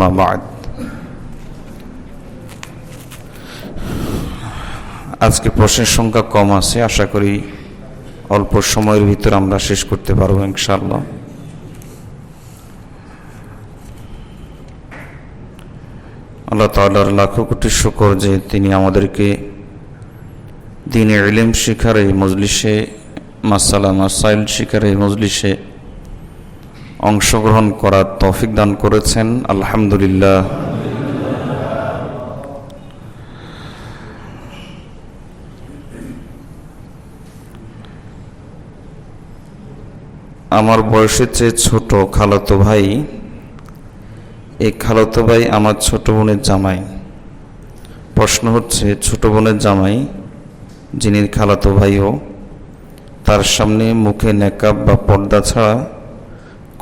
আম্মা বা'দ। আজকে প্রশ্নের সংখ্যা কম আছে, আশা করি অল্প সময়ের ভিতর আমরা শেষ করতে পারবো ইনশাআল্লাহ। আল্লাহ তাআলার লাখো কোটি শুকর যে তিনি আমাদেরকে দ্বীনে ইলম শিখার এই মজলিসে, মাসালা মাসাইল শিখার এই মজলিসে অংশগ্রহণ করার তৌফিক দান করেছেন, আলহামদুলিল্লাহ। আমার বয়সের চেয়ে ছোট খালাতো ভাই, এই খালাতো ভাই আমার ছোট বোনের জামাই। প্রশ্ন হচ্ছে, ছোট বোনের জামাই যিনি খালাতো ভাইও, তার সামনে মুখে নেকাব বা পর্দা ছাড়া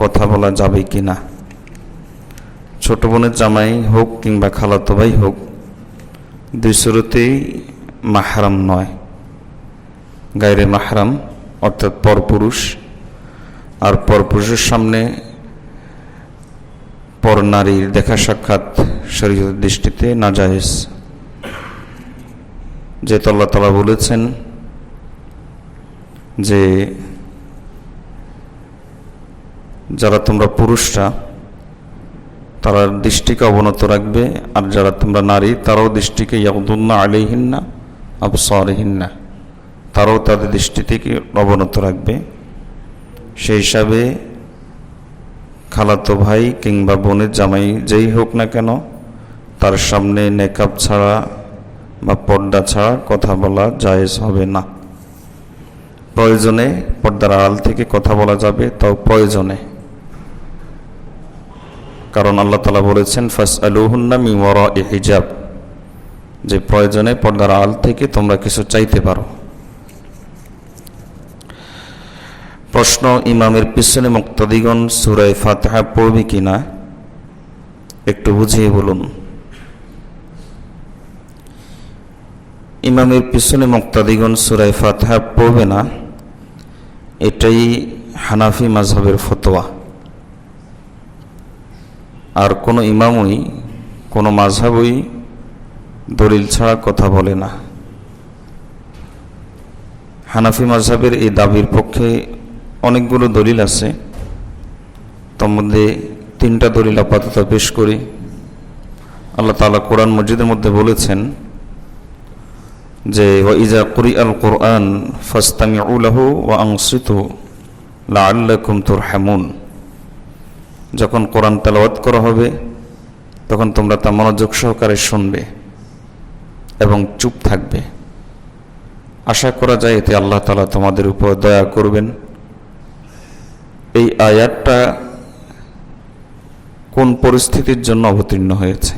কথা বলা যাবে কি না? ছোট বোনের জামাই হোক কিংবা খালাতো ভাই হোক, দুই শুরুতেই মাহরাম নয়, গায়রে মাহরাম অর্থাৎ পরপুরুষ। আর পরপুরুষের সামনে পর নারীর দেখা সাক্ষাৎ শরীয়তের দৃষ্টিতে নাজায়েজ। যেহেতু আল্লাহ তাআলা বলেছেন যে যারা তোমরা পুরুষরা তারা দৃষ্টিকে অবনত রাখবে, আর যারা তোমরা নারী তারাও দৃষ্টিকে ইয়াগুদুন্না আলাইহিন্না আবসারিহিন্না, তারাও তাদের দৃষ্টি থেকে অবনত রাখবে। সেই হিসাবে খালাতো ভাই কিংবা বোনের জামাই যেই হোক না কেন, তার সামনে নেকাব ছাড়া বা পর্দা ছাড়া কথা বলা জায়েজ হবে না। প্রয়োজনে পর্দার আড়াল থেকে কথা বলা যাবে, তাও প্রয়োজনে, কারণ আল্লাহ তাআলা বলেছেন ফাসআলুহুন্না মিন ওয়ারাই হিজাব, যে প্রয়োজনে পর্দার আড়াল থেকে তোমরা কিছু চাইতে পারো। প্রশ্ন, ইমামের পিছনে মুক্তাদিগণ সূরা ফাতিহা পড়বে কিনা একটু বুঝিয়ে বলুন। ইমামের পিছনে মুক্তাদিগণ সূরা ফাতিহা পড়বে না, এটাই হানাফি মাযহাবের ফতোয়া। আর কোনো ইমামই, কোনো মাযহাবই দলিল ছাড়া কথা বলে না। হানাফি মাযহাবের এই দাবির পক্ষে অনেকগুলো দলিল আছে, তার মধ্যে 3টা দলিল আপাতত পেশ করি। আল্লাহ তাআলা কোরআন মজিদের মধ্যে বলেছেন যে ওয়াইজা কুরিআল কুরআন ফাসতামিউ লাহু ওয়া আনসিতু লাআল্লাকুম তুরহামুন, যখন কোরআন তেলাওয়াত করা হবে তখন তোমরা তা মনোযোগ সহকারে শুনবে এবং চুপ থাকবে। আশা করা যায় এতে আল্লাহ তাআলা তোমাদের উপর দয়া করবেন। এই আয়াতটা কোন পরিস্থিতির জন্য অবতীর্ণ হয়েছে,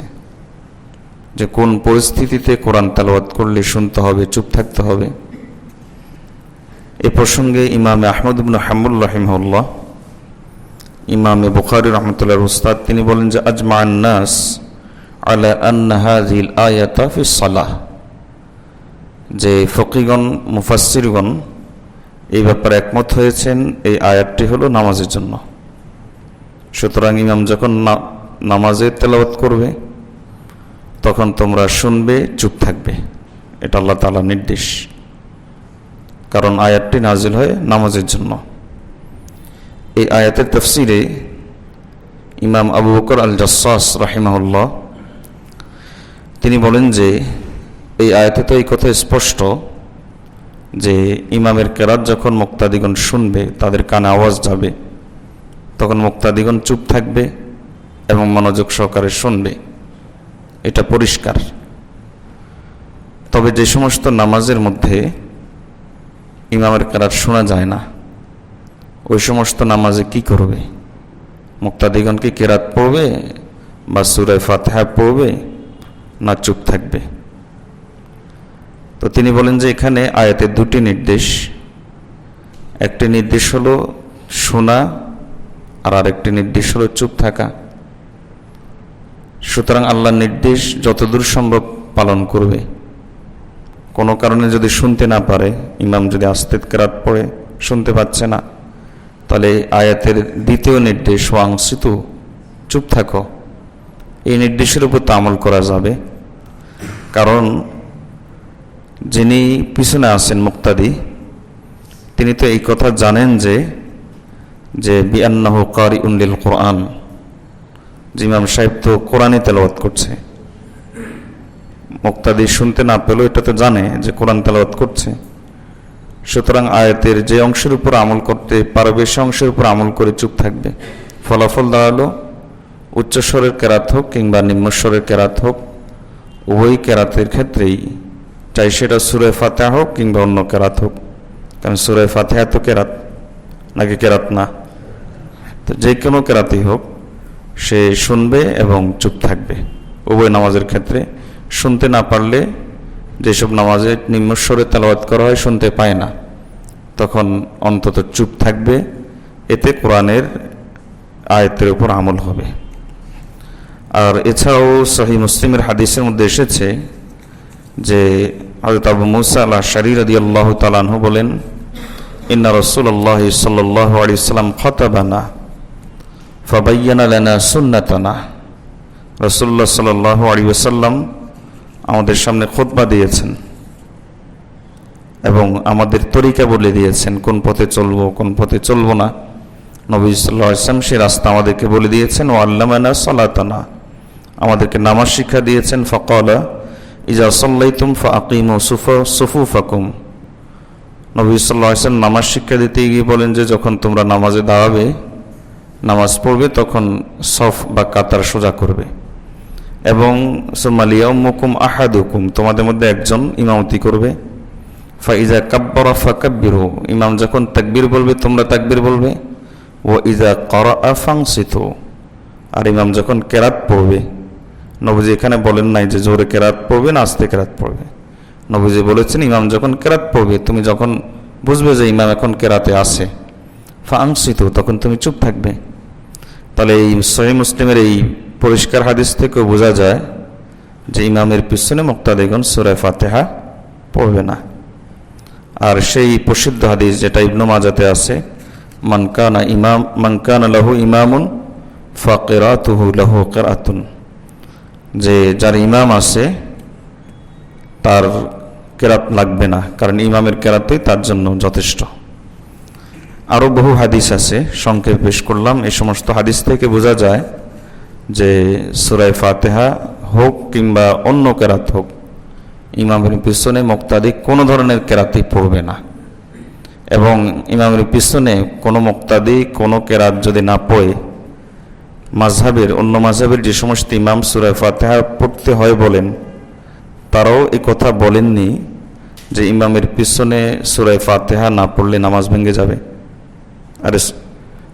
যে কোন পরিস্থিতিতে কোরআন তেলাওয়াত করলে শুনতে হবে, চুপ থাকতে হবে? এ প্রসঙ্গে ইমামে আহমদ ইবনে হাম্বল রাহিমাহুল্লাহ, ইমামে বুখারী রাহমাতুল্লাহ উস্তাদ, তিনি বলেন যে আজমা'আন নাস আলা আন্না হাযিহিল আয়াতা ফিস সালাহ, যে ফকিহগণ মুফাসসিরগণ এই ব্যাপারে একমত হয়েছেন এই আয়াতটি হলো নামাজের জন্য। সুতরাং ইমাম যখন নামাজে তেলাওয়াত করবে তখন তোমরা শুনবে, চুপ থাকবে, এটা আল্লাহ তাআলার নির্দেশ, কারণ আয়াতটি নাজিল হয় নামাজের জন্য। এই আয়াতের তাফসিরে ইমাম আবু বকর আল জাসসাস রাহিমাহুল্লাহ তিনি বলেন যে এই আয়াতে তো এই কথা স্পষ্ট যে ইমামের কেরাত যখন মুক্তাদিগণ শুনবে, তাদের কানে আওয়াজ যাবে, তখন মুক্তাদিগণ চুপ থাকবে এবং মনোযোগ সহকারে শুনবে, এটা পরিষ্কার। তবে যে সমস্ত নামাজের মধ্যে ইমামের কেরাত শোনা যায় না, ওই সমস্ত নামাজে কি করবে? মুক্তাদিগণ কি কেরাত পড়বে বা সূরা ফাতিহা পড়বে, না চুপ থাকবে? তো তিনি বলেন যে এখানে আয়াতের 2টি নির্দেশ, একটি নির্দেশ হলো শোনা আর আরেকটি নির্দেশ হলো চুপ থাকা। সুতরাং আল্লাহর নির্দেশ যতদূর সম্ভব পালন করবে। কোনো কারণে যদি শুনতে না পারে, ইমাম যদি আস্তে কেরাত পড়ে শুনতে পাচ্ছে না, তাহলে আয়াতের 2য় নির্দেশ ওয়াংসিতু, চুপ থাকো, এই নির্দেশের উপর তো আমল করা যাবে, কারণ যিনি পিছনে আছেন মুক্তাদি, তিনি তো এই কথা জানেন যে বিআন্নাহু কারিউন লিল কোরআন, যে ইমাম সাহেব তো কোরআনই তেলাওয়াত করছে। মুক্তাদি শুনতে না পেলেও এটা তো জানে যে কোরআন তেলাওয়াত করছে। সুতরাং আয়াতের যে অংশের উপর আমল করতে পারবে সে অংশের উপর আমল করে চুপ থাকবে। ফলাফল দাঁড়ালো উচ্চস্বরের কেরাত হোক কিংবা নিম্নস্বরের কেরাত হোক, উভয় কেরাতের ক্ষেত্রেই, চাই সেটা সূরা ফাতিহা হোক কিংবা অন্য কেরাত হোক, কারণ সূরা ফাতিহা তো কেরাত নাকি কেরাত না, তো যে কোনো কেরাতেই হোক সে শুনবে এবং চুপ থাকবে। উভয় নামাজের ক্ষেত্রে শুনতে না পারলে, যেসব নামাজে নিম্নস্বরে তেলাওয়াত করা হয় শুনতে পায় না, তখন অন্তত চুপ থাকবে, এতে কোরআনের আয়াতের উপর আমল হবে। আর এছাড়াও সহিহ মুসলিমের হাদিসের মধ্যে এসেছে যে হযরত আবু মুসা আল-আশআরী রাদিয়াল্লাহু তাআলা আনহু বলেন, ইন্না রাসূলুল্লাহ সাল্লাল্লাহু আলাইহি ওয়াসাল্লাম খাতাবানা ফাবায়্যানা লানা সুন্নাতানা। রাসূলুল্লাহ সাল্লাল্লাহু আলাইহি ওয়াসাল্লাম আমাদের সামনে খুতবা দিয়েছেন এবং আমাদের তরিকা বলে দিয়েছেন, কোন পথে চলবো কোন পথে চলবো না। নবী সাল্লাল্লাহু আলাইহি ওয়াসাল্লাম সেই রাস্তা আমাদেরকে বলে দিয়েছেন। ওয়া আল্লামানা সালাতানা, আমাদেরকে নামাজ শিক্ষা দিয়েছেন। ফাকালা ইজা সাল্লাইতুম ফাআকিমু সুফুফাকুম, নবী সাল্লাল্লাহু আলাইহি ওয়াসাল্লাম নামাজ শিক্ষা দিতে গিয়ে বলেন যে যখন তোমরা নামাজে দাঁড়াবে, নামাজ পড়বে, তখন সফ বা কাতার সোজা করবে। এবং সুম্মা লিয়াউমুকুম আহাদুকুম, তোমাদের মধ্যে একজন ইমামতি করবে। ফাইজা কাব্বারা ফাকাব্বিরু, ইমাম যখন তাকবীর বলবে তোমরা তাকবীর বলবে। ওয়া ইজা ক্বারাআ ফানসিতু, আর ইমাম যখন কেরাত পড়বে, নবীজি এখানে বলেন নাই যে জোরে কেরাত পড়বে না আস্তে কেরাত পড়বে, নবীজি বলেছেন ইমাম যখন কেরাত পড়বে, তুমি যখন বুঝবে যে ইমাম এখন কেরাতে আছে, ফানসিতু, তখন তুমি চুপ থাকবে। তাহলে এই সহিহ মুসলিমের এই পরিষ্কার হাদিস থেকে বোঝা যায় যে ইমামের পিছনে মুক্তাদিগণ সূরা ফাতিহা পড়বে না। আর সেই প্রসিদ্ধ হাদিস যেটা ইবনে মাজাতে আছে, মান কানা লাহু ইমামুন ফাকিরাতুহু লাহু কিরাতুন, যে যার ইমাম আছে তার কেরাত লাগবে না, কারণ ইমামের কেরাতই তার জন্য যথেষ্ট। আরও বহু হাদিস আছে, সংক্ষেপ পেশ করলাম। এই সমস্ত হাদিস থেকে বোঝা যায় যে সূরা ফাতিহা হোক কিংবা অন্য কেরাত হোক, ইমামের পিছনে মুক্তাদি কোনো ধরনের কেরাতই পড়বে না। এবং ইমামের পিছনে কোনো মুক্তাদি কোনো কেরাত যদি না পড়ে, অন্য মাযহাবের যে সমস্ত ইমাম সূরা ফাতিহা পড়তে হয় বলেন, তারাও এই কথা বলেননি যে ইমামের পিছনে সূরা ফাতিহা না পড়লে নামাজ ভেঙে যাবে, আর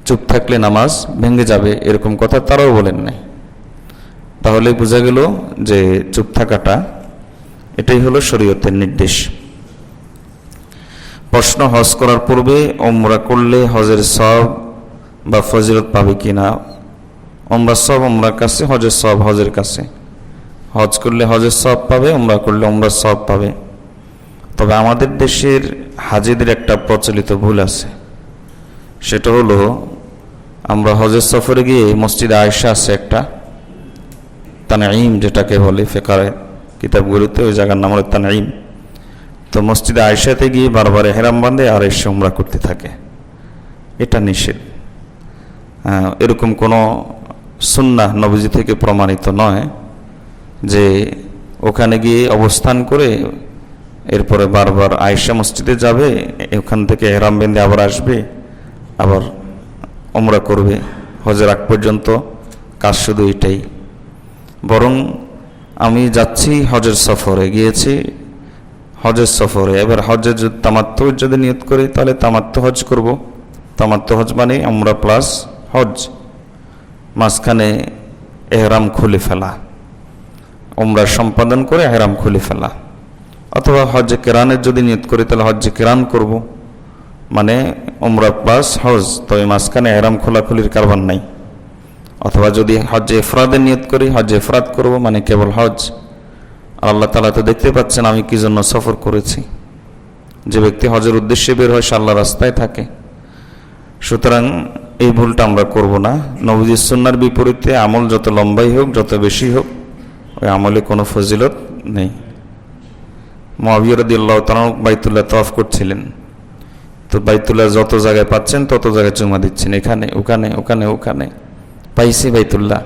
চুপ থাকলে নামাজ ভেঙে যাবে, এরকম কথা তারাও বলেন নাই। তাহলে বোঝা গেল যে চুপ থাকাটা এটাই হলো শরীয়তের নির্দেশ। প্রশ্ন, হজ করার পূর্বে ওমরা করলে হজের সওয়াব বা ফজিলত পাবে কিনা? ওমরা সওয়াব ওমরার কাছে, হজের সওয়াব হজের কাছে। হজ করলে হজের সওয়াব পাবে, ওমরা করলে ওমরার সওয়াব পাবে। তবে আমাদের দেশের হাজিদের একটা প্রচলিত ভুল আছে, সেটা হলো আমরা হজের সফরে গিয়ে মসজিদে আয়েশা আছে একটা, তানঈম যেটাকে বলে ফিকহের কিতাবগুলোতে, ওই জায়গার নাম হলো তানঈম। তো মসজিদে আয়েশাতে গিয়ে বারবার ইহরাম বাঁধে আর এসে উমরা করতে থাকে, এটা নিষেধ। এরকম কোনো সুন্নাহ নবীজি থেকে প্রমাণিত নয় যে ওখানে গিয়ে অবস্থান করে এরপরে বারবার আয়েশা মসজিদে যাবে, ওখান থেকে ইহরাম বেঁধে আবার আসবে, আবার উমরা করবে। হজের আগ পর্যন্ত কাজ শুধু এটাই। বরং আমি যাচ্ছি হজের সফরে, গিয়েছি হজের সফরে, এবার হজের যদি তামাত্তু যদি নিয়ত করি তাহলে তামাত্তু হজ করব। তামাত্তু হজ মানে উমরা প্লাস হজ, মাঝখানে ইহরাম খুলে ফেলা, উমরা সম্পাদন করে ইহরাম খুলে ফেলা। অথবা হজ্জে কেরানের যদি নিয়ত করি তাহলে হজ্জে কেরান করব, মানে উমরা প্লাস হজ, তবে মাঝখানে ইহরাম খোলাখুলির কারবার নাই। অথবা যদি হজ্জে ইফরাদের নিয়ত করি, হজ্জে ইফরাদ করব, মানে কেবল হজ। আর আল্লাহ তাআলা তো দেখতে পাচ্ছেন আমি কি জন্য সফর করেছি। যে ব্যক্তি হজের উদ্দেশ্যে বের হয় সে আল্লাহর রাস্তায় থাকে। সুতরাং এই ভুলটা আমরা করব না। নবীজির সুন্নাহর বিপরীতে আমল যত লম্বাই হোক, যত বেশি হোক, ওই আমলে কোনো ফজিলত নেই। মুআবিয়া রাদিয়াল্লাহু তাআলা বাইতুল্লাহ তাওয়াফ করছিলেন, তো বাইতুল্লাহ যত জায়গায় পাচ্ছেন তত জায়গায় চুমা দিচ্ছেন, এখানে ওখানে ওখানে ওখানে, পাইছি বাইতুল্লাহ,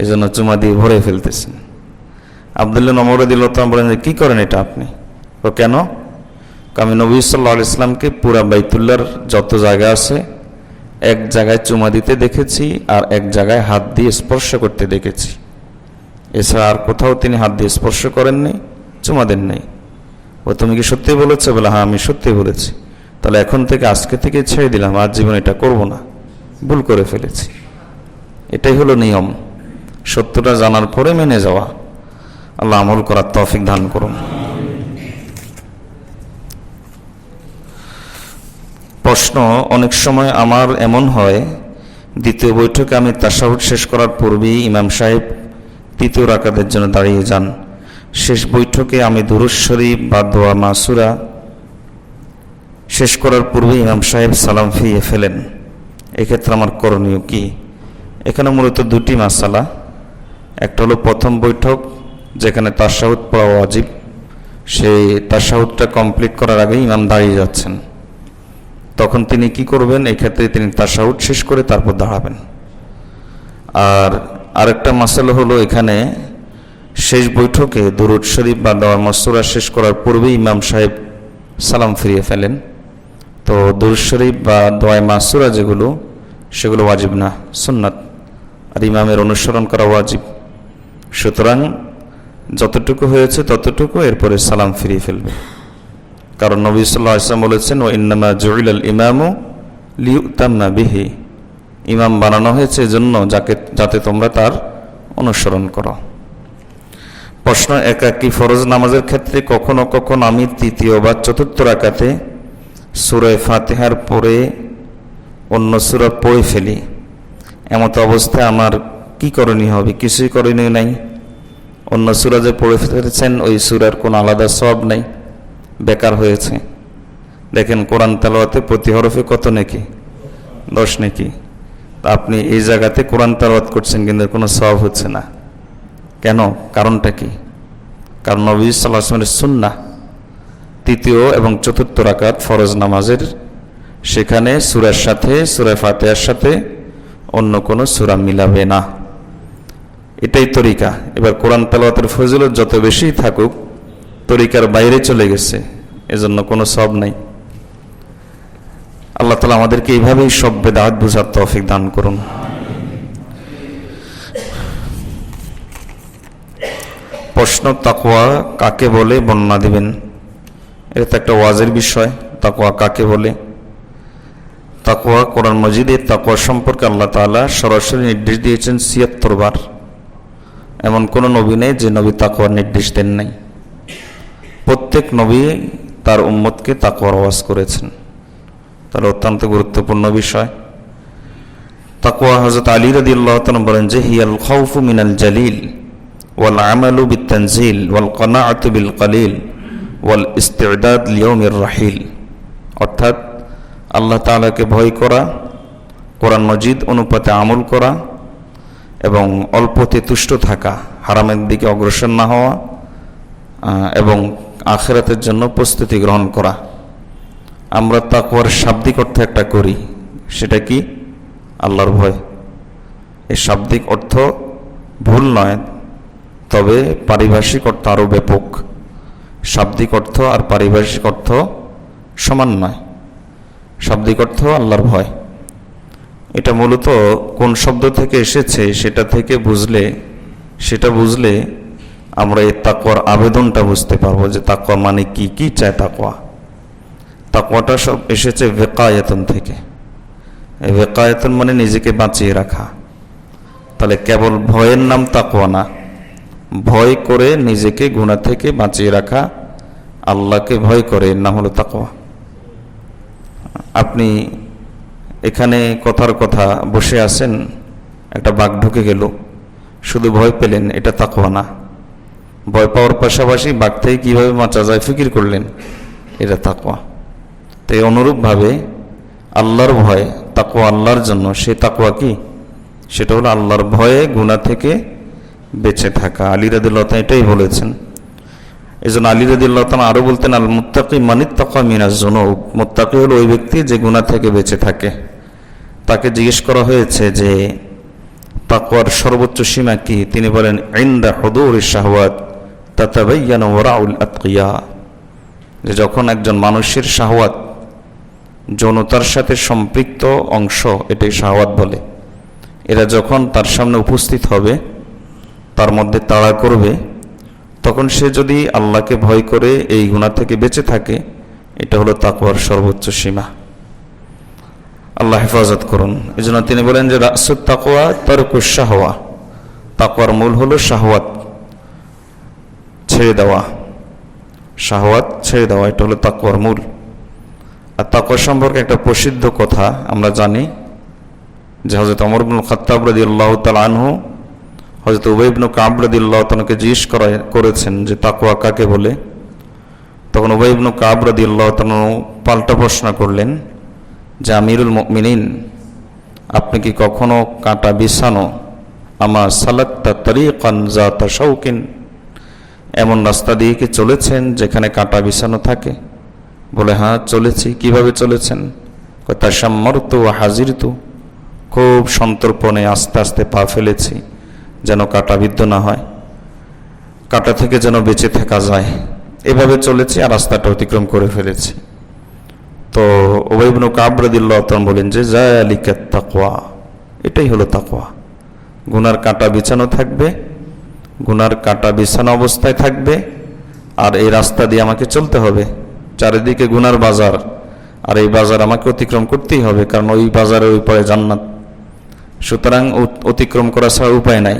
এই জন্য চুমা দিয়ে ভরে ফেলতেছেন। আব্দুল্লাহ ওমর রাদিয়াল্লাহু তাআলা বলেন, কি করেন এটা আপনি? ও কেন? আমি নবী সাল্লাল্লাহু আলাইহি ওয়াসাল্লামকে পুরা বাইতুল্লাহর যত জায়গা আছে এক জায়গায় চুমা দিতে দেখেছি, আর এক জায়গায় হাত দিয়ে স্পর্শ করতে দেখেছি, এছাড়া আর কোথাও তিনি হাত দিয়ে স্পর্শ করেননি, চুমা দেন নাই। ও তুমি কি সত্যি বলেছো? বলে হ্যাঁ আমি সত্যি বলেছি। তাহলে এখন থেকে, আজকে থেকে ছেড়ে দিলাম, আর জীবন এটা করব না, ভুল করে ফেলেছি। এটাই হলো নিয়ম, সত্যটা জানার পরে মেনে যাওয়া। আল্লাহ আমল করার তৌফিক দান করুন। প্রশ্ন, অনেক সময় আমার এমন হয় দ্বিতীয় বৈঠকে আমি তাশাহুদ শেষ করার পূর্বেই ইমাম সাহেব তৃতীয় রাকাতের জন্য দাঁড়িয়ে যান। শেষ বৈঠকে আমি দুরূদ শরীফ বা দোয়া মাসুরা শেষ করার পূর্বে ইমাম সাহেব সালাম ফিরিয়ে ফেলেন, এক্ষেত্রে আমার করণীয় কি? এখানে মূলত দুটি মাসালা। একটা হলো প্রথম বৈঠক যেখানে তাশাহুদ পড়া ওয়াজিব, সেই তাশাহুদটা কমপ্লিট করার আগে ইমাম দাঁড়িয়ে যাচ্ছেন, তখন তিনি কি করবেন? এই ক্ষেত্রে তিনি তাশাহুদ শেষ করে তারপর দাঁড়াবেন। আর আরেকটা মাসালা হলো, এখানে শেষ বৈঠকে দুরূদ শরীফ বা দোয়া মাসুরা শেষ করার পূর্বেই ইমাম সাহেব সালাম ফিরিয়ে ফেলেন। তো দুরূদ শরীফ বা দোয়া মাসুরা যেগুলো, সেগুলো ওয়াজিব না, সুন্নাত, আর ইমামের অনুসরণ করা ওয়াজিব। সুতরাং যতটুকু হয়েছে ততটুকু, এরপরে সালাম ফিরিয়ে ফেলবে। কারণ নবী সাল্লাল্লাহু আলাইহি ওয়াসাল্লাম বলেছেন, ওয়া ইন্নামা জুইলাল ইমামু লিইউতাম্মা বিহি, ইমাম বানানো হয়েছে এজন্য যাতে তোমরা তার অনুসরণ করো। প্রশ্ন, একাকী ফরজ নামাজের ক্ষেত্রে কখনো কখনো আমি তৃতীয় বা চতুর্থ রাকাতে সূরা ফাতিহার পরে অন্য সূরা পড়ে ফেলি, এমত অবস্থায় আমার কি করণীয় হবে? কিছুই করণীয় নাই। অন্য সূরা যে পড়ে ফেলেছেন ওই সূরার কোনো আলাদা সওয়াব নাই, বেকার হয়েছে। দেখেন কোরআন তেলাওয়াতে প্রতি হরফে কত নেকি? 10 নেকি। আপনি এই জায়গাতে কোরআন তেলাওয়াত করছেন কিন্তু কোনো সওয়াব হচ্ছে না, কেন? কারণটা কি? কারণ নবী সাল্লাল্লাহু আলাইহি ওয়াসাল্লামের সুন্নাহ তৃতীয় এবং চতুর্থ রাকাত ফরজ নামাজের, সেখানে সূরার সাথে, সূরা ফাতিহার সাথে অন্য কোনো সূরা মিলাবে না, এটাই তরিকা। এবার কোরআন তেলাওয়াতের ফজিলত যত বেশি থাকুক, তরিকার বাইরে চলে গেছে, এজন্য কোনো সওয়াব নাই। আল্লাহ তাআলা আমাদেরকে এইভাবেই সব বেদাত বুঝার তৌফিক দান করুন। প্রশ্ন, তাকওয়া কাকে বলে বর্ণনা দিবেন? এটা তো একটা ওয়াজের বিষয়। তাকওয়া কাকে বলে? তাকওয়া কোরআন মাজিদে তাকওয়া সম্পর্কে আল্লাহ তাআলা সরাসরি নির্দেশ দিয়েছেন ৭৬ বার। এমন কোন নবী নেই যে নবী তাকওয়ার নির্দেশ দেন নাই। প্রত্যেক নবী তার উম্মতকে তাকওয়ার ওয়াজ করেছেন, তাহলে অত্যন্ত গুরুত্বপূর্ণ বিষয়। তাকওয়া হযরত আলী রাদিয়াল্লাহু তাআলা বলেন যে, হিয়াল খাউফু মিনাল জালিল ওয়াল আমালু বিত-তানজিল ওয়াল কানাআতু বিল কালিল ওয়াল ইস্তি'দাদ লিয়াউমির রাহিল। অর্থাৎ আল্লাহ তাআলাকে ভয় করা, কোরআন মাজিদ অনুপাতে আমল করা এবং অল্পতে তুষ্ট থাকা, হারামের দিকে অগ্রসর না হওয়া এবং আখিরাতের জন্য প্রস্তুতি গ্রহণ করা। আমরা তাকওয়ার শাব্দিক অর্থ একটা করি, সেটা কি? আল্লাহর ভয়। এই শাব্দিক অর্থ ভুল নয়, তবে পারিভাষিক অর্থ আরও ব্যাপক। শাব্দিক অর্থ আর পারিভাষিক অর্থ সমান নয়। শাব্দিক অর্থ আল্লাহর ভয়। এটা মূলত কোন শব্দ থেকে এসেছে সেটা বুঝলে আমরা এই তাকওয়ার আবেদনটা বুঝতে পারবো, যে তাকওয়া মানে কি, কি চায় তাকওয়া। তাকওয়াটা সব এসেছে ওয়াকায়াতুন থেকে। এই ওয়াকায়াতুন মানে নিজেকে বাঁচিয়ে রাখা। তাহলে কেবল ভয়ের নাম তাকওয়া না, ভয় করে নিজেকে গুনাহ থেকে বাঁচিয়ে রাখা, আল্লাহকে ভয় করে, এর নাম হলো তাকওয়া। আপনি এখানে কথার কথা বসে আছেন, একটা বাঘ ঢুকে গেল, শুধু ভয় পেলেন, এটা তাকওয়া না। ভয় পাওয়ার পাশাপাশি বাঘ থেকে কীভাবে বাঁচা যায় ফিকির করলেন, এটা তাকওয়া। তো অনুরূপভাবে আল্লাহর ভয় তাকওয়া আল্লাহর জন্য, সে তাকওয়া কি? সেটা হলো আল্লাহর ভয়ে গুনাহ থেকে বেঁচে থাকা। আলী রাদিয়াল্লাহু তাআলা এটাই বলেছেন। এজন্য আলী রাদিয়াল্লাহু তাআলা আরো বলতেন, আল মুত্তাকি মানিত্তাকা মিনাজ যুনুব, মুত্তাকি হলো ওই ব্যক্তি যে গুনাহ থেকে বেঁচে থাকে। তাকে জিজ্ঞেস করা হয়েছে যে তাকওয়ার সর্বোচ্চ সীমা কি? তিনি বলেন, ইনদা হুদুরিশ শাহওয়াত তাতাবায়ানু ওয়ারাউল আতকিয়া, যে যখন একজন মানুষের শাহওয়াত, যৌনতার সাথে সম্পৃক্ত অংশ, এটাই শাহওয়াত বলে, এরা যখন তার সামনে উপস্থিত হবে, তার মধ্যে তাড়া করবে, তখন সে যদি আল্লাহকে ভয় করে এই গুনাহ থেকে বেঁচে থাকে, এটা হলো তাকওয়ার সর্বোচ্চ সীমা। আল্লাহ হেফাজত করুন। এই জন্য তিনি বলেন যে রাসুত তাকওয়া তারকুশ শাহওয়া, তাকওয়ার মূল হলো শাহওয়াত ছেড়ে দেওয়া, শাহওয়াত ছেড়ে দেওয়া, এটা হলো তাকওয়ার মূল। আর তাকওয়া সম্পর্কে একটা প্রসিদ্ধ কথা আমরা জানি যে হযরত ওমর ইবনে খাত্তাব রাদিয়াল্লাহু তাআলা আনহু হযরত উবাই ইবনে কাব রাদিয়াল্লাহু তাআলাকে জিজ্ঞেস করেছেন যে তাকওয়া কাকে বলে। তখন উবাই ইবনে কাব রাদিয়াল্লাহু তাআলা পাল্টা প্রশ্ন করলেন যে আমিরুল মুমিনিন, আপনি কি কখনো কাঁটা বিছানো, আমা সালাকতা তারিকান যাতা শাওকিন, এমন রাস্তা দিয়ে কি চলেছেন যেখানে কাঁটা বিছানো থাকে? বলে, হ্যাঁ চলেছি। কিভাবে চলেছেন? তাশাম্মারতু ওয়া হাজিরতু, খুব সন্তর্পণে আস্তে আস্তে পা ফেলেছি যেন কাঁটা বিদ্ধ না হয়, কাঁটা থেকে যেন বেঁচে থাকা যায়, এভাবে চলেছি আর রাস্তাটা অতিক্রম করে ফেলেছি। তো উবাই ইবনে কাব রাদিয়াল্লাহু তাআলা বলেন যে যালিকাত তাকওয়া, এটাই হলো তাকওয়া। গুনার কাঁটা বিছানো থাকবে, গুনার কাঁটা বিছানো অবস্থায় থাকবে, আর এই রাস্তা দিয়ে আমাকে চলতে হবে, চারিদিকে গুনার বাজার, আর এই বাজার আমাকে অতিক্রম করতেই হবে, কারণ ওই বাজারের ওই পারে জান্নাত। সুতরাং অতিক্রম করা ছাড়া উপায় নাই।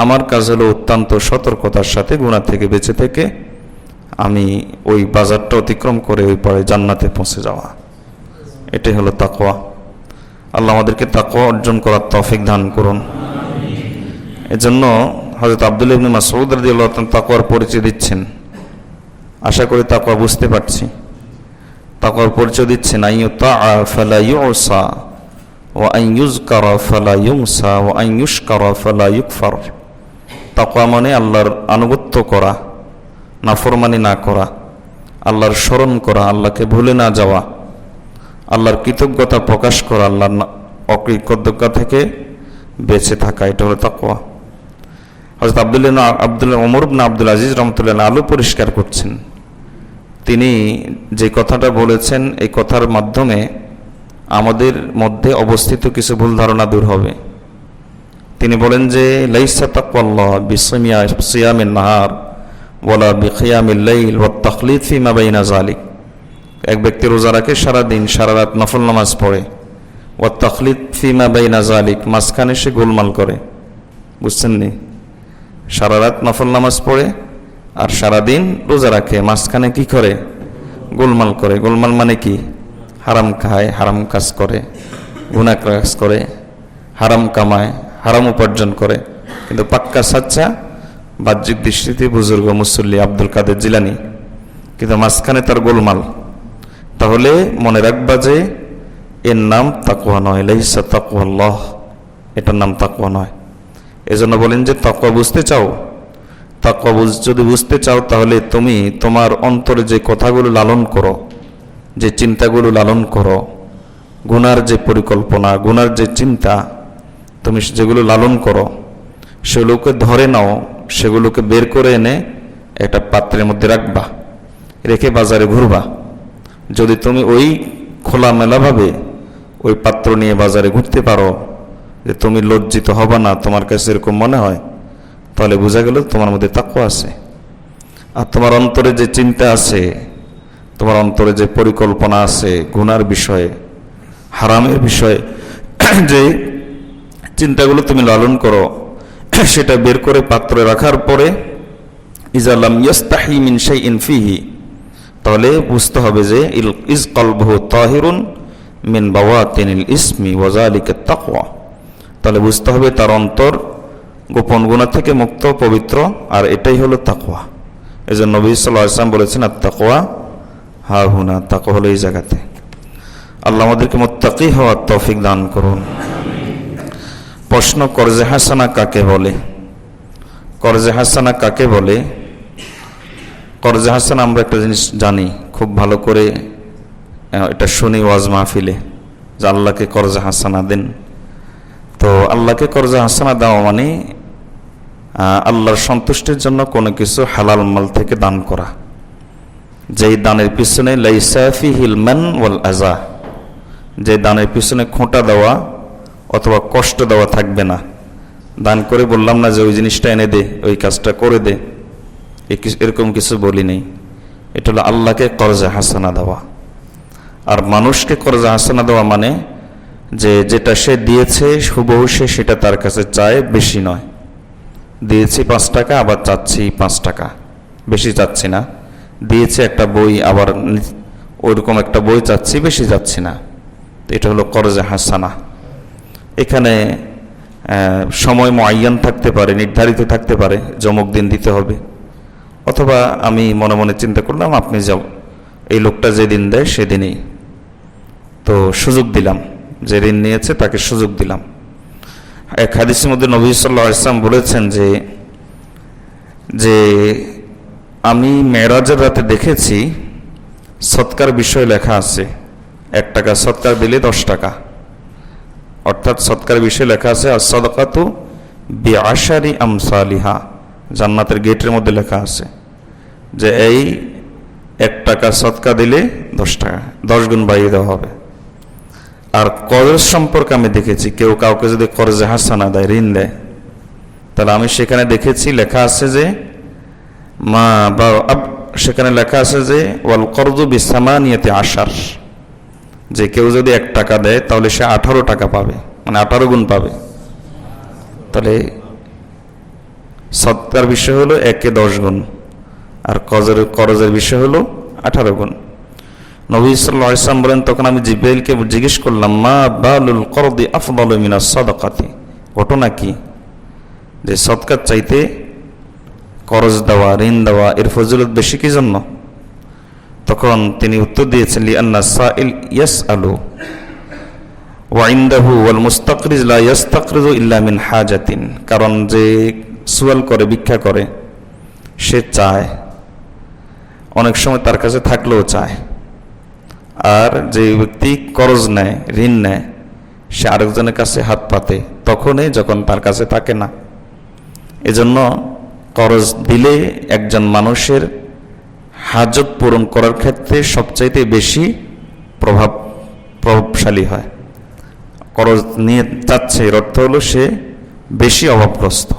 আমার কাজ হলো অত্যন্ত সতর্কতার সাথে গুনাহ থেকে বেঁচে থেকে আমি ওই বাজারটা অতিক্রম করে ওই পারে জান্নাতে পৌঁছে যাওয়া, এটাই হলো তাকওয়া। আল্লাহ আমাদেরকে তাকওয়া অর্জন করার তৌফিক দান করুন। এজন্য হযরত আব্দুল্লাহ ইবনে মাসউদ রাদিয়াল্লাহু তাআলা তাকওয়ার পরিচয় দিচ্ছেন। আশা করি তাকওয়া বুঝতে পারছি। তাকওয়ার পরিচয় দিচ্ছেন, আইয়ুতা ফালা ইউসা ওয়া আন ইউযকারা ফালা ইউনসা ওয়া আন ইউশকারা ফালা ইউকফার। তাকওয়া মানে আল্লাহর আনুগত্য করা, নাফরমানি না করা, আল্লাহর স্মরণ করা, আল্লাহকে ভুলে না যাওয়া, আল্লাহর কৃতজ্ঞতা প্রকাশ করা, আল্লাহর অকৃতজ্ঞতা থেকে বেঁচে থাকা, এটা হলো তাকওয়া। হযরত আব্দুল্লাহ ওমর ইবনে আব্দুল আজিজ রাহমাতুল্লাহ আলো পরিষ্কার করছেন। তিনি যে কথাটা বলেছেন, এই কথার মাধ্যমে আমাদের মধ্যে অবস্থিত কিছু ভুল ধারণা দূর হবে। তিনি বলেন যে লাইসা তাকওয়াল্লাহ বিসিয়ামিন নাহার ওয়ালা বিকিয়ামিল লাইল ওয়াত তাখলিদ ফিমা বাইনা যালিক। এক ব্যক্তি রোজা রাখে সারা দিন, সারা রাত নফল নামাজ পড়ে, ওয়াত তাখলিদ ফিমা বাইনা যালিক, মাঝখানে সে গোলমাল করে। বুঝছেন নি? সারা রাত নফল নামাজ পড়ে আর সারা দিন রোজা রাখে, মাঝখানে কি করে? গোলমাল করে। গোলমাল মানে কি? হারাম খায়, হারাম কাজ করে, গুনাহ কাজ করে, হারাম কামায়, হারাম উপার্জন করে, কিন্তু পাক্কা সাচ্চা বাহ্যিক দৃষ্টিতে বুজুর্গ মুসল্লি আব্দুল কাদের জিলানী, কিন্তু মাঝখানে তার গোলমাল। তাহলে মনে রাখবা যে এর নাম তাকওয়া নয়, লাইসা তাকওয়াল্লাহ, এটার নাম তাকওয়া নয়। এজন্য বলেন যে তাকওয়া বুঝতে চাও, তাকওয়া যদি বুঝতে চাও, তাহলে তুমি তোমার অন্তরে যে কথাগুলো লালন করো, যে চিন্তাগুলো লালন করো, গুনার যে পরিকল্পনা, গুনার যে চিন্তা, তুমি যেগুলো লালন করো, সেগুলোকে ধরে নাও, সেগুলোকে বের করে এনে একটা পাত্রের মধ্যে রাখবা, রেখে বাজারে ঘুরবা। যদি তুমি ওই খোলামেলাভাবে ওই পাত্র নিয়ে বাজারে ঘুরতে পারো, যে তুমি লজ্জিত হবা না, তোমার কাছে এরকম মনে হয়, তাহলে বোঝা গেল তোমার মধ্যে তাকওয়া আছে। আর তোমার অন্তরে যে চিন্তা আছে, তোমার অন্তরে যে পরিকল্পনা আছে গুনার বিষয়ে, হারামের বিষয়ে, যে চিন্তাগুলো তুমি লালন করো, সেটা বের করে পাত্রে রাখার পরে ইজা লাম ইয়াস্তাহি মিন শাইইন ফিহি, তাহলে বুঝতে হবে যে ইজ কলবহু তাহিরুন মিন বাওয়াতিনিল ইসমি ওয়া যালিকা তাকওয়া। তাহলে বুঝতে হবে তার অন্তর গোপন গুনাহ থেকে মুক্ত, পবিত্র, আর এটাই হলো তাকওয়া। এজন্য নবী সাল্লাল্লাহু আলাইহি ওয়াসাল্লাম বলেছেন, আত তাকওয়া হা হুনা, তাকওয়া হলো এই জায়গাতে। আল্লাহ আমাদেরকে মুত্তাকি হওয়ার তৌফিক দান করুন। প্রশ্ন, কর্জে হাসানা কাকে বলে? কর্জে হাসানা কাকে বলে? কর্জে হাসানা আমরা একটা জিনিস জানি খুব ভালো করে, এটা শুনি ওয়াজ মাহফিলে যে আল্লাহকে কর্জে হাসানা দেন। তো আল্লাহকে কর্জে হাসানা দেওয়া মানে আল্লাহর সন্তুষ্টির জন্য কোনো কিছু হালাল মাল থেকে দান করা, যেই দানের পিছনে লাইসা ফিহিল মান ওয়াল আযা, যে দানের পিছনে খোঁটা দেওয়া অথবা কষ্ট দেওয়া থাকবে না। দান করে বললাম না যে ওই জিনিসটা এনে দে, ওই কাজটা করে দে, এরকম কিছু বলি নেই। এটা হলো আল্লাহকে কর্জে হাসানা দেওয়া। আর মানুষকে কর্জে হাসানা দেওয়া মানে যে যেটা সে দিয়েছে হুবহু সে সেটা তার কাছে চায়, বেশি নয়। দিয়েছি 5 টাকা, আবার চাচ্ছি 5 টাকা, বেশি চাচ্ছি না। দিয়েছে একটা বই, আবার ওইরকম একটা বই চাচ্ছি, বেশি চাচ্ছি না। এটা হলো কর্জে হাসানা। এখানে সময় মুআয়্যান থাকতে পারে, নির্ধারিত থাকতে পারে, যমক দিন দিতে হবে। অথবা আমি মনে মনে চিন্তা করলাম আপনি যাও, এই লোকটা যেদিন দেয় সেদিনই, তো সুযোগ দিলাম, যে ঋণ নিয়েছে তাকে সুযোগ দিলাম। এক হাদিসের মধ্যে নবী সাল্লাল্লাহু আলাইহি ওয়াসাল্লাম বলেছেন যে আমি মেরাজের রাতে দেখেছি সৎকার বিষয় লেখা আছে, 1 টাকা সৎকার দিলে 10 টাকা, অর্থাৎ সৎকার বিষয় লেখা আছে আর সাদাকাতু বিআশারি আমসালিহা, জান্নাতের গেটের মধ্যে লেখা আছে যে এই 1 টাকা সৎকার দিলে 10 টাকা, 10 গুণ বাড়িয়ে দেওয়া হবে। আর কর্জ সম্পর্কে আমি দেখেছি কেউ কাউকে যদি কর্জে হাসানা দেয়, ঋণ দেয়, তাহলে আমি সেখানে দেখেছি লেখা আছে যে সেখানে লেখা আছে যে ওয়াল কর্জু বিসামানিয়াতি আশার, যে কেউ যদি 1 টাকা দেয় তাহলে সে 18 টাকা পাবে, মানে 18 গুণ পাবে। তাহলে সৎকার বিষয় হলো 1 এ 10 গুণ, আর কর্জের বিষয় হলো 18 গুণ। নবী সাল্লাল্লাহু আলাইহি ওয়াসাল্লাম বলেন, তখন আমি জিবরাইলকে জিজ্ঞেস করলাম মা বালুল কর্দি আফদালু মিনাস সাদাকাতি, ঘটনা কি, যে সৎকার চাইতে কর্জ দেওয়া, ঋণ দেওয়া এর ফজিলত বেশি কি জন্য? তখন তিনি উত্তর দিয়েছেন লিআন্না সাইল ইয়াসআলু ওয়া ইনদাহু ওয়াল মুস্তাকরিজ লা ইয়াস্তাকরিজু ইল্লা মিন হাজাতিন, কারণ যে সুয়াল করে, ভিক্ষা করে, সে চায়, অনেক সময় তার কাছে থাকলেও চায়। আর যে ব্যক্তি কর্জ নেয়, ঋণ নেয়, সে আরেকজনের কাছে হাত পাতে তখনই যখন তার কাছে থাকে না। এজন্য কর্জ দিলে একজন মানুষের হাজত পূরণ করার ক্ষেত্রে সবচাইতে বেশি প্রভাবশালী হয়। কর্জ নিয়ে যাচ্ছে এর অর্থ হলো সে বেশি অভাবগ্রস্ত,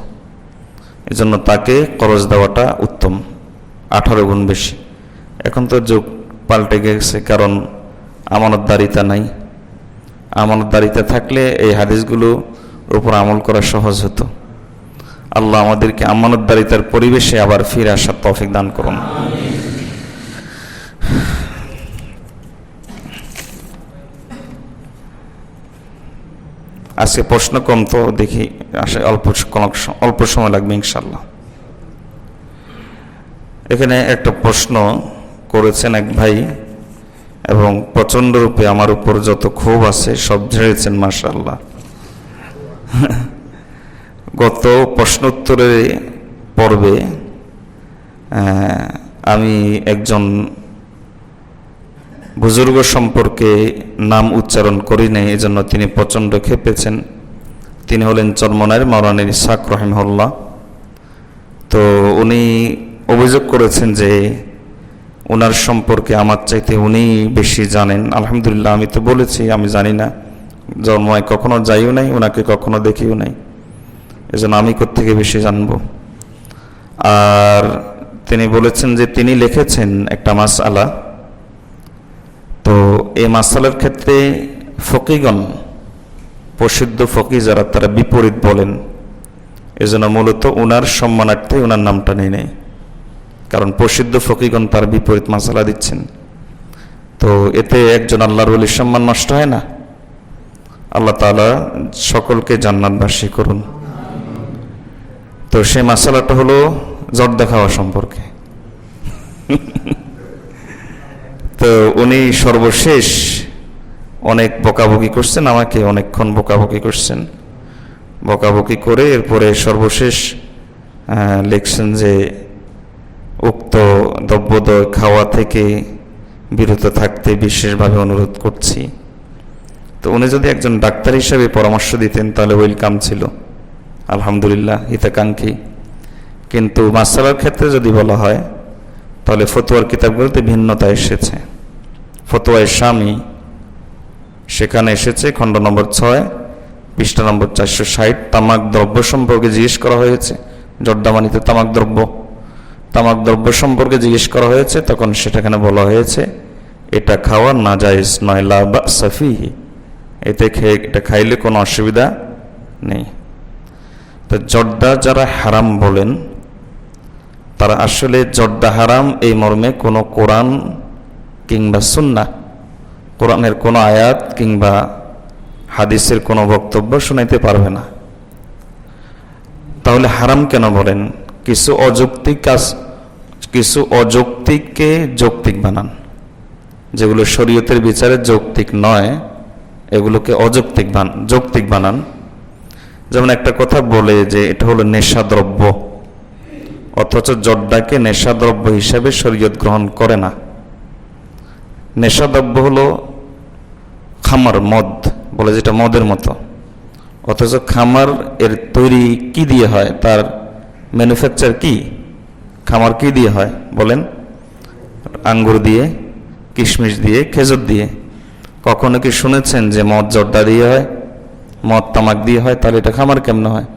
এজন্য তাকে কর্জ দেওয়াটা উত্তম, 18 গুণ বেশি। এখন তো যুগ পাল্টে গেছে, কারণ আমানতদারিতা নাই। আমানতদারিতা থাকলে এই হাদিসগুলোর উপর আমল করা সহজ হতো। আল্লাহ আমাদেরকে আমানতদারিতার পরিবেশে আবার ফিরে আসার তৌফিক দান করুন। আজকে প্রশ্ন কম, তো দেখি আসে অল্প সময় লাগবে ইনশাল্লাহ। এখানে একটা প্রশ্ন করেছেন এক ভাই, এবং প্রচন্ড রূপে আমার উপর যত ক্ষোভ আছে সব ঝেড়েছেন মাশাআল্লাহ। গত প্রশ্নোত্তরের পর্বে আমি একজন বুজুর্গ সম্পর্কে নাম উচ্চারণ করি নাই, এজন্য তিনি প্রচণ্ড ক্ষেপেছেন। তিনি হলেন চরমনাইয়ের মাওলানা ইসহাক রাহিমাহুল্লাহ। তো উনি অভিযোগ করেছেন যে ওনার সম্পর্কে আমার চাইতে উনি বেশি জানেন। আলহামদুলিল্লাহ, আমি তো বলেছি আমি জানি না, জন্মায় কখনো যাইও নাই, ওনাকে কখনো দেখিও নাই, এজন্য আমি কোত্থেকে বেশি জানবো। আর তিনি বলেছেন যে তিনি লিখেছেন একটা মাসআলা, তো এই মাসআলার ক্ষেত্রে ফকিগণ, প্রসিদ্ধ ফকি যারা, তারা বিপরীত বলেন। এজন্য মূলত ওনার সম্মানার্থে ওনার নামটা নেই, কারণ প্রসিদ্ধ ফকিগণ তার বিপরীত মাসআলা দিচ্ছেন। তো এতে একজন আল্লাহর ওলির সম্মান নষ্ট হয় না। আল্লাহ তাআলা সকলকে জান্নাতবাসী করুন। তো সেই মাসআলাটা হলো জর্দা খাওয়া সম্পর্কে। তো উনি সর্বশেষ অনেক বকাবকি করছেন, আমাকে অনেকক্ষণ বকাবকি করছেন। বকাবকি করে এরপরে সর্বশেষ লিখছেন যে উক্ত দ্রব্যদ্বয় খাওয়া থেকে বিরত থাকতে বিশেষভাবে অনুরোধ করছি। তো উনি যদি একজন ডাক্তার হিসেবে পরামর্শ দিতেন তাহলে ওয়েলকাম ছিল, আলহামদুলিল্লাহ, হিতাকাঙ্ক্ষী। কিন্তু মাসালার ক্ষেত্রে যদি বলা হয় তাহলে ফতোয়ার কিতাবগুলোতে ভিন্নতা এসেছে। ফতোয়ায়ে শামী সেখানে এসেছে খণ্ড নম্বর 6 পৃষ্ঠা নম্বর 460, তামাক দ্রব্য সম্পর্কে জিজ্ঞেস করা হয়েছে। জর্দামানিতে তামাক দ্রব্য সম্পর্কে জিজ্ঞেস করা হয়েছে, তখন সেটাখানে বলা হয়েছে এটা খাওয়া নাজায়েজ নয়, লা বা'সা ফীহি, এটা খাইলে কোনো অসুবিধা নেই। তো জর্দা যারা হারাম বলেন তারা আসলে জর্দা হারাম এই মর্মে কোনো কোরআন কিংবা সুন্নাহ, কোরআনের কোনো আয়াত কিংবা হাদিসের কোনো বক্তব্য শোনাইতে পারবে না। তাহলে হারাম কেন বলেন? কিছু অযৌক্তিককে যৌক্তিক বানান, যেগুলো শরীয়তের বিচারে যৌক্তিক নয় এগুলোকে যৌক্তিক বানান। যেমন একটা কথা বলে যে এটা হলো নেশাদ্রব্য, অথচ জর্দাকে নেশাদ্রব্য হিসাবে শরীয়ত গ্রহণ করে না। নেশাদ্রব্য হলো খামার, মদ বলে, যেটা মদের মতো, অথচ খামার এর তৈরি কি দিয়ে হয়, তার ম্যানুফ্যাকচার কি, খামার কি দিয়ে হয় বলেন? আঙ্গুর দিয়ে, কিশমিশ দিয়ে, খেজুর দিয়ে। কখনো কি শুনেছেন যে মদ জর্দা দিয়ে হয়, মদ তামাক দিয়ে হয়? তাহলে এটা খামার কেমনে হয়,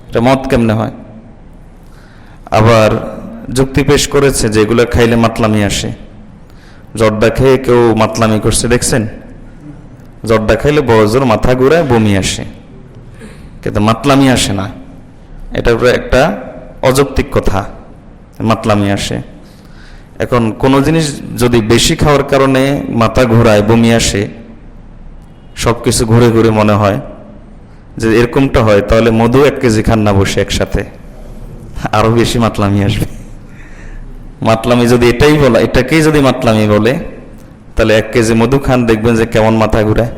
এটা মদ কেমনে হয়? আবার যুক্তি পেশ করেছে যে এগুলো খাইলে মাতলামি আসে। জর্দা খেয়ে কেউ মাতলামি করছে দেখছেন? জর্দা খাইলে বড় জোর মাথা ঘুরায়, বমি আসে, কিন্তু মাতলামি আসে না। এটা একটা অযৌক্তিক কথা, মাতলামি আসে। এখন কোনো জিনিস যদি বেশি খাওয়ার কারণে মাথা ঘোরায়, বমি আসে, সবকিছু ঘুরে ঘুরে মনে হয় যে এরকমটা হয়, তাহলে মধু 1 কেজি খান না বসে একসাথে, আরো বেশি মাতলামি আসবে। মাতলামি যদি এটাকেই যদি মাতলামি বলে, তাহলে 1 কেজি মধু খান, দেখবেন যে কেমন মাথা ঘুরায়,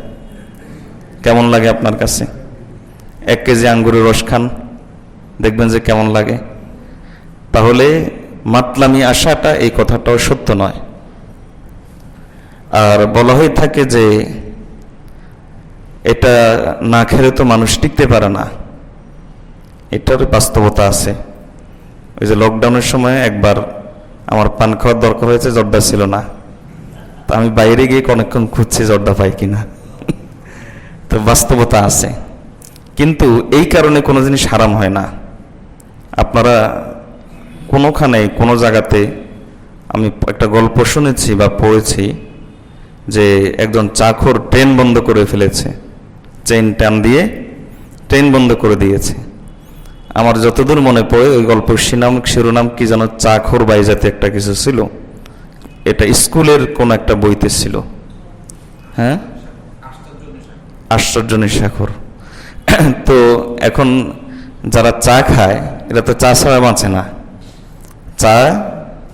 কেমন লাগে আপনার কাছে। 1 কেজি আঙ্গুরের রস খান, দেখবেন যে কেমন লাগে। তাহলে মাতলামি আসাটা, এই কথাটাও সত্য নয়। আর বলা হয়ে থাকে যে এটা না খেলে তো মানুষ টিকতে পারে না, এটার বাস্তবতা আছে। ওই যে লকডাউনের সময় একবার আমার পান খাওয়ার দরকার হয়েছে, জর্দা ছিল না, তা আমি বাইরে গিয়ে অনেকক্ষণ খুঁজছি জর্দা পাই কিনা। তো বাস্তবতা আছে, কিন্তু এই কারণে কোনো জিনিস হারাম হয় না। আপনারা কোনোখানে কোনো জায়গাতে, আমি একটা গল্প শুনেছি বা পড়েছি যে একজন চাকর ট্রেন বন্ধ করে ফেলেছে, চেইন টান দিয়ে ট্রেন বন্ধ করে দিয়েছে। আমার যতদূর মনে পড়ে ওই গল্পের শিরোনাম কি যেন, চাকর বাইজাতে একটা কিছু ছিল। এটা স্কুলের কোন একটা বইতে ছিল। হ্যাঁ, আশ্চর্য নেশাখোর। তো এখন যারা চা খায় এরা তো চা ছাড়া বাঁচে না, চা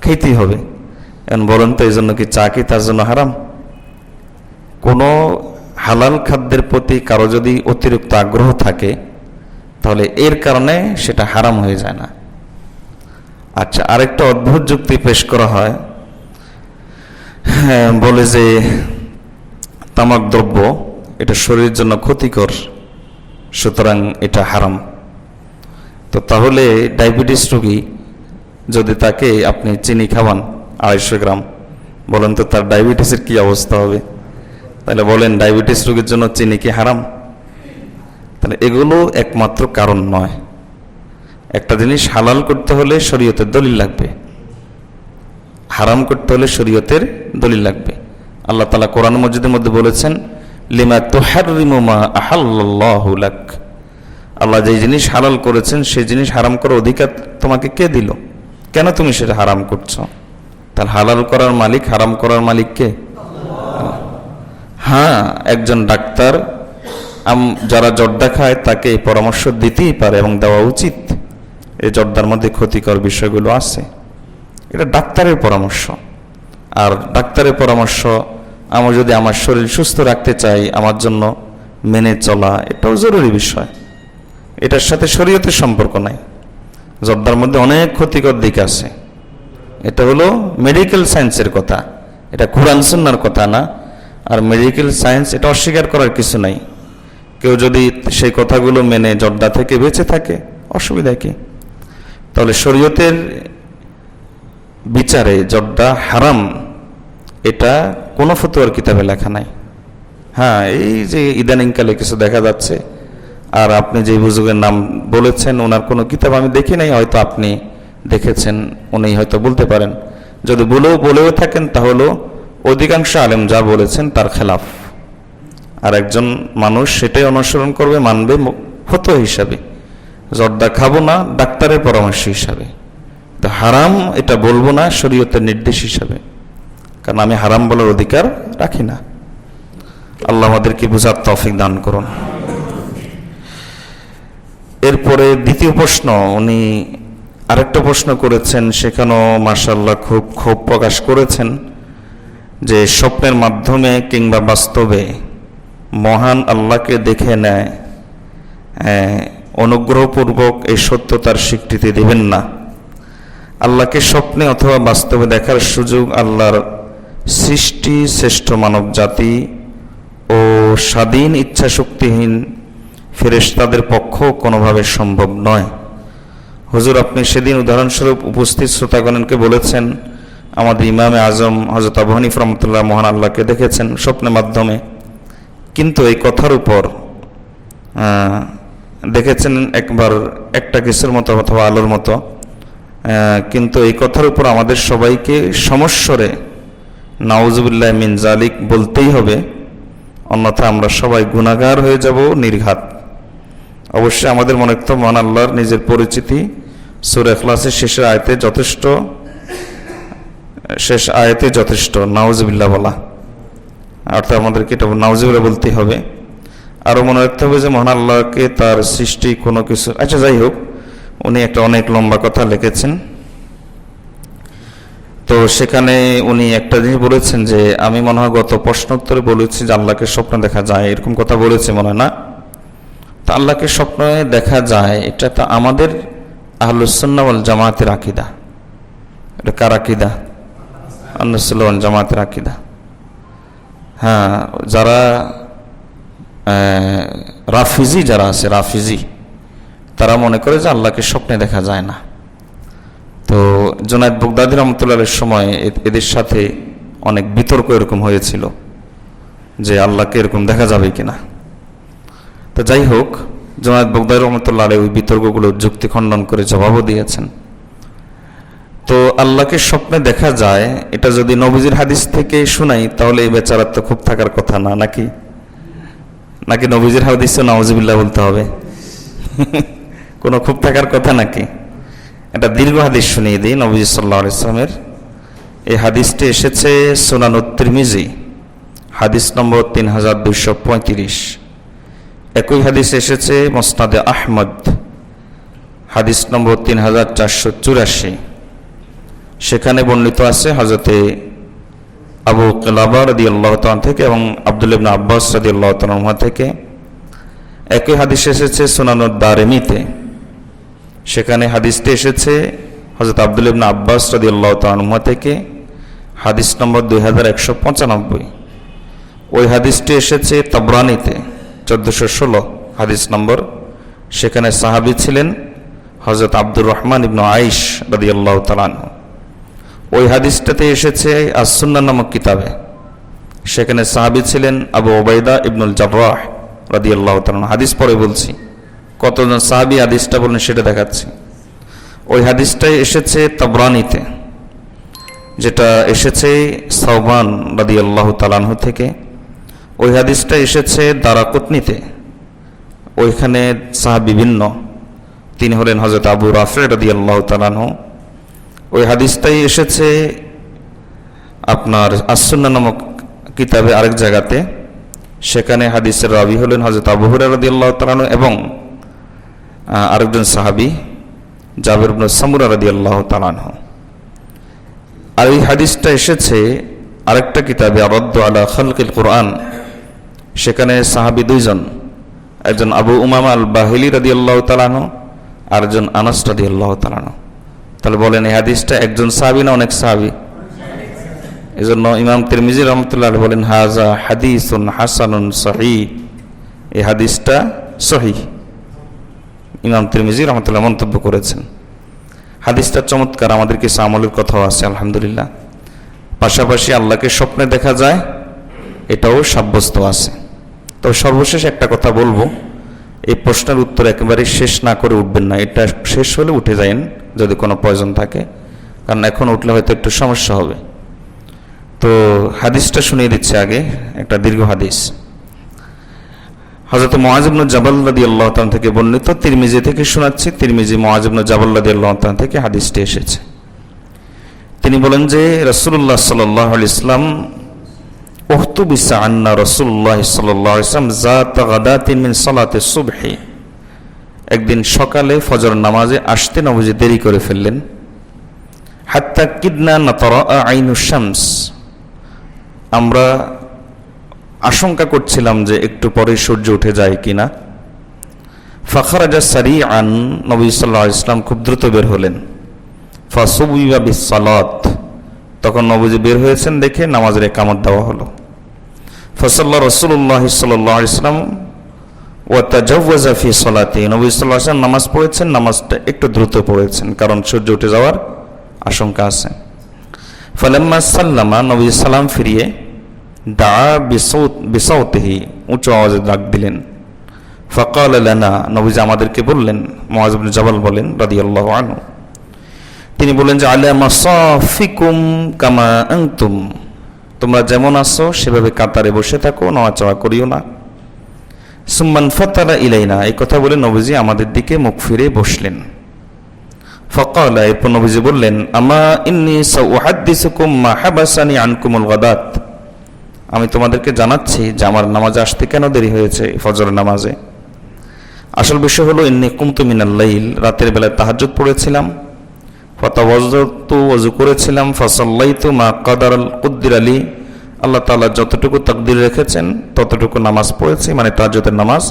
খেতেই হবে। এখন বলেন তো এই জন্য কি চা কি তার জন্য হারাম? কোনো হালাল খাদ্যের প্রতি কারো যদি অতিরিক্ত আগ্রহ থাকে তাহলে এর কারণে সেটা হারাম হয়ে যায় না। আচ্ছা, আরেকটা অদ্ভুত যুক্তি পেশ করা হয়, বলে যে তামাক দ্রব্য এটা শরীরের জন্য ক্ষতিকর, সুতরাং এটা হারাম। তো তাহলে ডায়াবেটিস রোগী যদি তাকে আপনি চিনি খাওয়ান 250 গ্রাম, বলেন তো তার ডায়াবেটিসের কি অবস্থা হবে? তাহলে বলেন ডায়াবেটিস রোগীর জন্য চিনি কি হারাম? তাহলে এগুলো একমাত্র কারণ নয়। একটা জিনিস হালাল করতে হলে শরীয়তের দলিল লাগবে, হারাম করতে হলে শরীয়তের দলিল লাগবে। আল্লাহ তাআলা কোরআন মজিদের মধ্যে বলেছেন, লিমা তুহাররিমু মা আহাল্লাল্লাহু লাক। আল্লাহ যে জিনিস হালাল করেছেন সেই জিনিস হারাম করার অধিকার তোমাকে কে দিল? কেন তুমি সেটা হারাম করছো? তার হালাল করার মালিক, হারাম করার মালিক কে? হ্যাঁ, একজন ডাক্তার যারা জর্দা খায় তাকে এই পরামর্শ দিতেই পারে এবং দেওয়া উচিত, এই জর্দার মধ্যে ক্ষতিকর বিষয়গুলো আছে। এটা ডাক্তারের পরামর্শ। আর ডাক্তারের পরামর্শ আমি যদি আমার শরীর সুস্থ রাখতে চাই, আমার জন্য মেনে চলা এটাও জরুরি বিষয়। এটার সাথে শরীয়তের সম্পর্ক নাই। জর্দার মধ্যে অনেক ক্ষতিকর দিক আছে। এটা হলো মেডিকেল সায়েন্সের কথা, এটা কুরআন সুন্নাহর কথা না। আর মেডিকেল সায়েন্স এটা অস্বীকার করার কিছু নাই। কেউ যদি সেই কথাগুলো মেনে জর্দা থেকে বেঁচে থাকে, অসুবিধা কি? তাহলে শরীয়তের বিচারে জর্দা হারাম, এটা কোনো ফতোয়ার কিতাবে লেখা নাই। হ্যাঁ, এই যে ইদানিংকালে কিছু দেখা যাচ্ছে, আর আপনি যে বুজুর্গের নাম বলেছেন ওনার কোনো কিতাব আমি দেখি নাই, হয়তো আপনি দেখেছেন, উনি হয়তো বলতে পারেন। যদি বলেও থাকেন তাহলে অধিকাংশ আলেম যা বলেছেন তার খেলাফ। আর একজন মানুষ সেটাই অনুসরণ করবে, মানবে ফতোয়া হিসাবে। জর্দা খাবো না ডাক্তারের পরামর্শ হিসাবে, তো হারাম এটা বলবো না শরীয়তের নির্দেশ হিসাবে, কারণ আমি হারাম বলার অধিকার রাখি না। আল্লাহ আমাদেরকে বুঝার তৌফিক দান করুন। এরপরে দ্বিতীয় প্রশ্ন, উনি আরেকটা প্রশ্ন করেছেন, সেখানেও মাশাআল্লাহ খুব ক্ষোভ প্রকাশ করেছেন যে স্বপ্নের মাধ্যমে কিংবা বাস্তবে মহান আল্লাহকে দেখে নেয়, অনুগ্রহপূর্বক এই সত্যতার স্বীকৃতি দেবেন না। আল্লাহকে স্বপ্নে অথবা বাস্তবে দেখার সুযোগ আল্লাহর সৃষ্টি শ্রেষ্ঠ মানব জাতি ও স্বাধীন ইচ্ছা শক্তিহীন ফেরেশতাদের পক্ষেও কোনোভাবে সম্ভব নয়। হুজুর, আপনি সেদিন উদাহরণস্বরূপ উপস্থিত শ্রোতাগণকে বলেছেন আমাদের ইমামে আজম হযরত আবু হানিফা রাহমাতুল্লাহ মহান আল্লাহকে দেখেছেন স্বপ্নের মাধ্যমে, কিন্তু এই কথার উপর দেখেছেন একবার একটা কিসের মতো অথবা আলোর মতো, কিন্তু এই কথার উপর আমাদের সবাইকে সমস্বরে নাউজুবিল্লাহ মিন জালিক বলতেই হবে, অন্যথা আমরা সবাই গুনাহগার হয়ে যাব নির্ঘাত। অবশ্যই আমাদের মনে রাখতে মহান আল্লাহর নিজের পরিচিতি সূরা ইখলাসের শেষ আয়াতে যথেষ্ট নাউজুবিল্লাহ বলা, অর্থাৎ আমাদেরকে এটা নাউজুবিল্লাহ বলতেই হবে। আরও মনে রাখতে হবে যে মহান আল্লাহকে তার সৃষ্টি কোনো কিছু, আচ্ছা যাই হোক, উনি একটা অনেক লম্বা কথা লিখেছেন। তো সেখানে উনি একটা জিনিস বলেছেন যে আমি মনে হয় গত প্রশ্নোত্তরে বলেছি যে আল্লাহকে স্বপ্ন দেখা যায়, এরকম কথা বলেছি মনে হয় না? তা আল্লাহকে স্বপ্নে দেখা যায়, এটা তো আমাদের আহলুস সুন্নাহ ওয়াল জামাতের আকীদা। এটা কার আকীদা? আহলুস সুন্নাহ ওয়াল জামাতের আকীদা। হ্যাঁ, যারা রাফিজি যারা আছে, রাফিজি তারা মনে করে যে আল্লাহকে স্বপ্নে দেখা যায় না। তো জুনায়েদ বাগদাদী রহমতুল্লাহের সময় এদের সাথে অনেক বিতর্ক এরকম হয়েছিল যে আল্লাহকে এরকম দেখা যাবে কিনা। তো যাই হোক, জুনায়েদ বাগদাদী রহমতুল্লাহ আলাইহি ওই বিতর্কগুলোর যুক্তি খণ্ডন করে জবাবও দিয়েছেন। তো আল্লাহকে স্বপ্নে দেখা যায়, এটা যদি নবীজির হাদিস থেকে শুনাই তাহলে এই বেচারার তো খুব থাকার কথা না, নাকি? নাকি নবীজির হাদিসে নাউজুবিল্লাহ বলতে হবে? কোনো খুব থাকার কথা নাকি? এটা দীর্ঘ হাদিস শুনিয়ে দিই নবী সাল্লাল্লাহু আলাইহি ওয়াসাল্লামের। এই হাদিসটি এসেছে সুনানুত তিরমিজি হাদিস নম্বর 3235। একই হাদিস এসেছে মুসনাদে আহমদ হাদিস নম্বর 3484। সেখানে বর্ণিত আছে হযরতে আবু কিলাবা রাদিয়াল্লাহু তাআলা থেকে এবং আব্দুল্লাহ ইবনে আব্বাস রাদিয়াল্লাহু তাআলা থেকে। একই হাদিস এসেছে সুনানুদ দারিমিতে, সেখানে হাদিসটি এসেছে হযরত আব্দুল্লাহ ইবনে আব্বাস রাদিয়াল্লাহু তাআলা থেকে, হাদিস নম্বর 2195। ওই হাদিসটি এসেছে তাবরানীতে 1416 হাদিস নম্বর, সেখানে সাহাবী ছিলেন হযরত আব্দুর রহমান ইবনে আইশ রাদিয়াল্লাহু তাআলা। ওই হাদিসটাতে এসেছে আস-সুন্নাহ নামক কিতাবে, সেখানে সাহাবী ছিলেন আবু উবাইদা ইবনুল জাররাহ রাদিয়াল্লাহু তাআলা। হাদিস পরে বলছি, কতজন সাহাবী হাদিসটা বলেন সেটা দেখাচ্ছি। ওই হাদিসটাই এসেছে তাবরানীতে, যেটা এসেছে সাওবান রাদিয়াল্লাহু তাআলা আনহু থেকে। ওই হাদিসটা এসেছে দারাকুতনিতে, ওইখানে সাহাবী ভিন্ন, তিনি হলেন হযরত আবু রাফি রাদিয়াল্লাহু তাআলা আনহু। ওই হাদিসটাই এসেছে আপনার আস-সুন্নাহ নামক কিতাবে আরেক জায়গাতে, সেখানে হাদিসের রাবি হলেন হযরত আবু হুরায়রা রাদিয়াল্লাহু তাআলা আনহু এবং আরেকজন সাহাবী জাবির ইবনে সামুরা রাদিয়াল্লাহু তাআলা আনহু। আর এই হাদিসটা এসেছে আরেকটা কিতাবে আরদ্দ আলা খালকিল কোরআন, সেখানে সাহাবী দুইজন, একজন আবু উমামা আল বাহিলি রাদিয়াল্লাহু তাআলা আনহু, আর একজন আনাস রাদিয়াল্লাহু তাআলা আনহু। তাহলে বলেন এই হাদিসটা একজন সাহাবী না অনেক সাহাবী? এজন্য ইমাম তিরমিজি রাহমাতুল্লাহ আলাইহি বলেন হাযা হাদিসুন হাসানুন সহিহ, এই হাদিসটা সহিহ। ইমাম তিরমিজি রাহমাতুল্লাহ মন্তব্য করেছেন হাদিসটা চমৎকার, আমাদের কিছু আমলের কথাও আছে আলহামদুলিল্লাহ। পাশাপাশি আল্লাহকে স্বপ্নে দেখা যায়, এটাও সাব্যস্ত আছে। তো সর্বশেষ একটা কথা বলবো, এই প্রশ্নের উত্তর একেবারে শেষ না করে উঠবেন না, এটা শেষ হলে উঠে যায়েন যদি কোনো প্রয়োজন থাকে, কারণ এখন উঠলে হয়তো একটু সমস্যা হবে। তো হাদিসটা শুনিয়ে দিচ্ছে আগে, একটা দীর্ঘ হাদিস। হযরত মুআয ইবনে জাবাল রাদিয়াল্লাহু তাআলা থেকে বর্ণিত, তিরমিজি থেকে শোনাচ্ছি, তিরমিজি মুআয ইবনে জাবাল রাদিয়াল্লাহু তাআলা থেকে হাদিসটি এসেছে। তিনি বলেন যে রাসূলুল্লাহ সাল্লাল্লাহু আলাইহি ওয়াসাল্লাম উহতুবিসা আন্না রাসূলুল্লাহ সাল্লাল্লাহু আলাইহি ওয়াসাল্লাম যাতা গাদাতিন মিন সালাতিস সুবহি, একদিন সকালে ফজর নামাজে আসতে নবীজি দেরি করে ফেললেন। হাত্তা কিদনা নাতারা আইনুশ শামস, আমরা আশঙ্কা করছিলাম যে একটু পরে সূর্য উঠে যায় কিনা। ফাখারাজা সারিআন, নবী সাল্লাল্লাহু আলাইহি ওয়াসাল্লাম খুব দ্রুত বের হলেন। ফাসুবিয়া বিসসালাত, তখন নবীজি বের হয়েছেন দেখে নামাজের ইকামত দেওয়া হলো। ফাসাল্লা রাসূলুল্লাহ সাল্লাল্লাহু আলাইহি ওয়াসাল্লাম ওয়া তাজাওয়াজা ফি সালাতি, নবী সাল্লাল্লাহু আলাইহি ওয়াসাল্লাম নামাজ পড়েছেন, নামাজটা একটু দ্রুত পড়েছেন কারণ সূর্য উঠে যাওয়ার আশঙ্কা আছে। ফালাম্মা সাল্লামা, নবী সালাম ফিরিয়ে দা বিসাউতিহি, উঁচু আওয়াজে ডাক দিলেন। ফাকাল লানা, নবীজি আমাদেরকে বললেন, মুআয ইবনে জাবাল বলেন রাদিয়াল্লাহু আনহু, তিনি বলেন যে আলা মাসাফিকুম কামা আনতুম, তোমরা যেমন আছো সেভাবে কাতারে বসে থাকো, নড়াচড়া করিও না। সুম্মান ফাতালা ইলাইনা, এই কথা বলে নবীজি আমাদের দিকে মুখ ফিরে বসলেন। ফাকালা, এরপর নবীজি বললেন, আমা ইন্নী সাউহাদ্দিসুকুম মা হাবাসানি আনকুমুল গাদাত, আমি তোমাদেরকে জানাচ্ছি যে আমার নামাজে আসতে কেন দেরি হয়েছে ফজর নামাজে। আসল বিষয় হলো ইন্নী কুমতু মিনাল লাইল, রাতের বেলায় তাহাজ্জুদ পড়েছিলাম। ফাতাওয়াজ্জাতু, ওযু করেছিলাম। ফাসাল্লাইতু মা কাদারাল কুদ্দির আলী, আল্লাহ তাআলা যতটুকু তাকদীর রেখেছেন ততটুকু নামাজ পড়েছি, মানে তাহাজ্জুদের নামাজ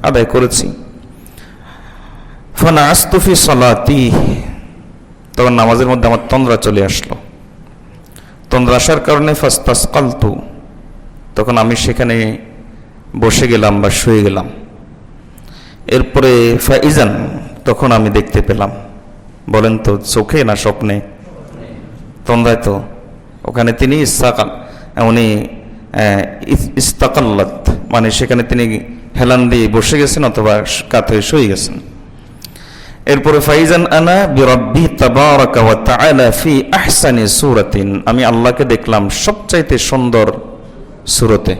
আদায় করেছি। ফানাআসতু ফি সালাতি, তখন নামাজের মধ্যে আমার তন্দ্রা চলে আসলো। তন্দ্রা আসার কারণে ফাস্তাসকালতু, তখন আমি সেখানে বসে গেলাম বা শুয়ে গেলাম। এরপরে ফাইজান, তখন আমি দেখতে পেলাম, বলেন তো চোখে না স্বপ্নে? তন্দ্রায় তো, ওখানে তিনি উনি ইস্তাকাল্লাত, মানে সেখানে তিনি হেলান দিয়ে বসে গেছেন অথবা কাত হয়ে শুয়ে গেছেন। এরপরে ফাইজান আনা বিরাব্বি তাবারাকা ওয়া তাআলা ফি আহসানি সূরাতিন, আমি আল্লাহকে দেখলাম সবচাইতে সুন্দর সূরতে।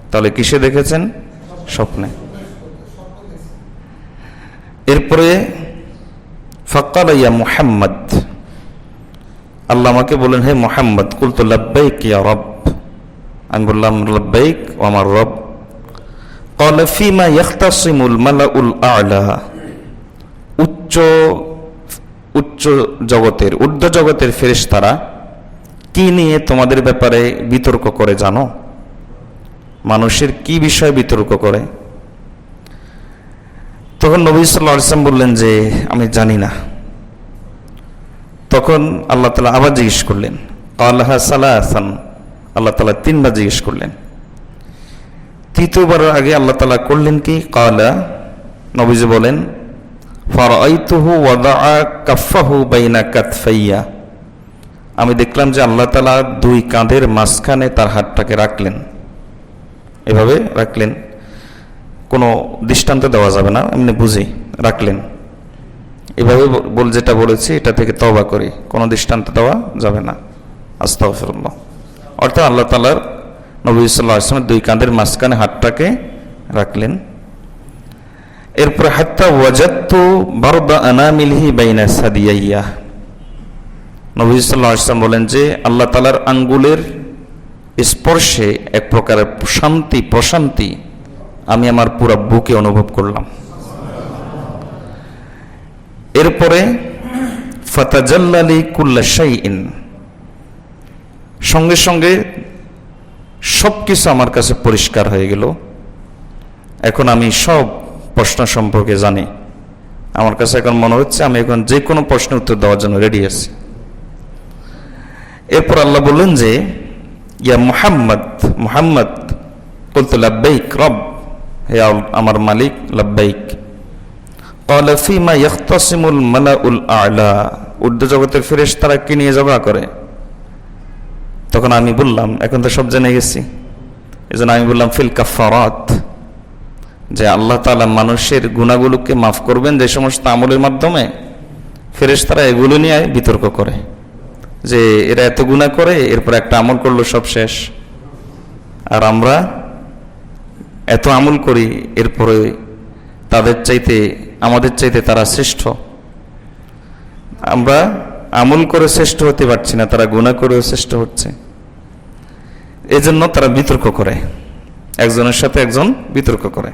তাহলে কিসে দেখেছেন? স্বপ্নে। এরপরে ফাকালা ইয়া মুহাম্মদ, আল্লাহ আমাকে বলেন, হে মুহাম্মদ। কুলতু লাব্বাইক ইয়া রব, আমি বললাম লাব্বাইক ও আমার রব। ক্বালা ফীমা ইয়াখতাসিমুল মালাউল আ'লা, উচ্চ জগতের, ঊর্ধ্ব জগতের ফেরেশতারা কি নিয়ে তোমাদের ব্যাপারে বিতর্ক করে জানো? মানুষের কি বিষয়ে বিতর্ক করে? তখন নবী সাল্লাল্লাহু আলাইহি ওয়াসাল্লাম বললেন যে আমি জানি না। তখন আল্লাহ তাআলা আবার জিজ্ঞেস করলেন, ক্বালাহা সালাসান, আল্লাহ তাআলা তিনবার জিজ্ঞেস করলেন। তৃতীয়বার আগে আল্লাহ তাআলা করলেন কি? ক্বালা, নবীজি বলেন, ফারাআইতুহু ওয়াদাআ কাফাহু বাইনা কাতফাইয়া, আমি দেখলাম যে আল্লাহ তাআলা দুই কাঁধের মাঝখানে তার হাতটাকে রাখলেন, এভাবে রাখলেন, কোনো দৃষ্টান্ত দেওয়া যাবে না, এমনি বুঝি রাখলেন। এভাবে যেটা বলেছি এটা থেকে তওবা করি, কোনো দৃষ্টান্ত দেওয়া যাবে না, আস্তাগফিরুল্লাহ। অর্থাৎ আল্লাহ তাআলার নবী সাল্লাল্লাহু আলাইহি ওয়াসাল্লাম দুই কাঁধের মাঝখানে হাতটাকে রাখলেন। এরপর হাত্তা ওয়াজাদতু বারদা আনামিলহি বাইনা সাদিয়াইয়া, নবী সাল্লাল্লাহু আলাইহি ওয়াসাল্লাম বলেন যে আল্লাহ তাআলার আঙ্গুলের স্পর্শে এক প্রকারের শান্তি, প্রশান্তি আমি আমার পুরো বুকে অনুভব করলাম। এরপরে ফাতাজাল্লালি কুল্লা শাইইন, সঙ্গে সঙ্গে সব কিছু আমার কাছে পরিষ্কার হয়ে গেল। এখন আমি সব প্রশ্ন সম্পর্কে জানি। আমার কাছে এখন মনে হচ্ছে আমি এখন যে কোনো প্রশ্নের উত্তর দেওয়ার জন্য রেডি আছি। এরপর আল্লাহ বললেন যে ইয়া মুহাম্মদ, মুহাম্মদ বলতো লাব্বাইক রব, হে আমার মালিক লাব্বাইক। ক্বালা ফীমা ইয়াখতাসিমুল মালাউল আ'লা, ঊর্ধ্ব জগতের ফেরেশতারা কি নিয়ে ঝগড়া করে? তখন আমি বললাম, এখন তো সব জেনে গেছি, এজন্য আমি বললাম ফিল কাফারাত, যে আল্লাহ তাআলা মানুষের গুনাহগুলোকে মাফ করবেন যে সমস্ত আমলের মাধ্যমে। ফেরেশতারা এগুলো নিয়ে বিতর্ক করে যে এরা এত গুনাহ করে, এরপর একটা আমল করলো সব শেষ, আর আমরা এত আমল করি এরপরে তাদের চাইতে আমাদের চাইতে তারা শ্রেষ্ঠ। আমরা আমল করে শ্রেষ্ঠ হতে পারছি না, তারা গুনাহ করেও শ্রেষ্ঠ হচ্ছে। এজন্য তারা বিতর্ক করে, একজনের সাথে একজন বিতর্ক করে।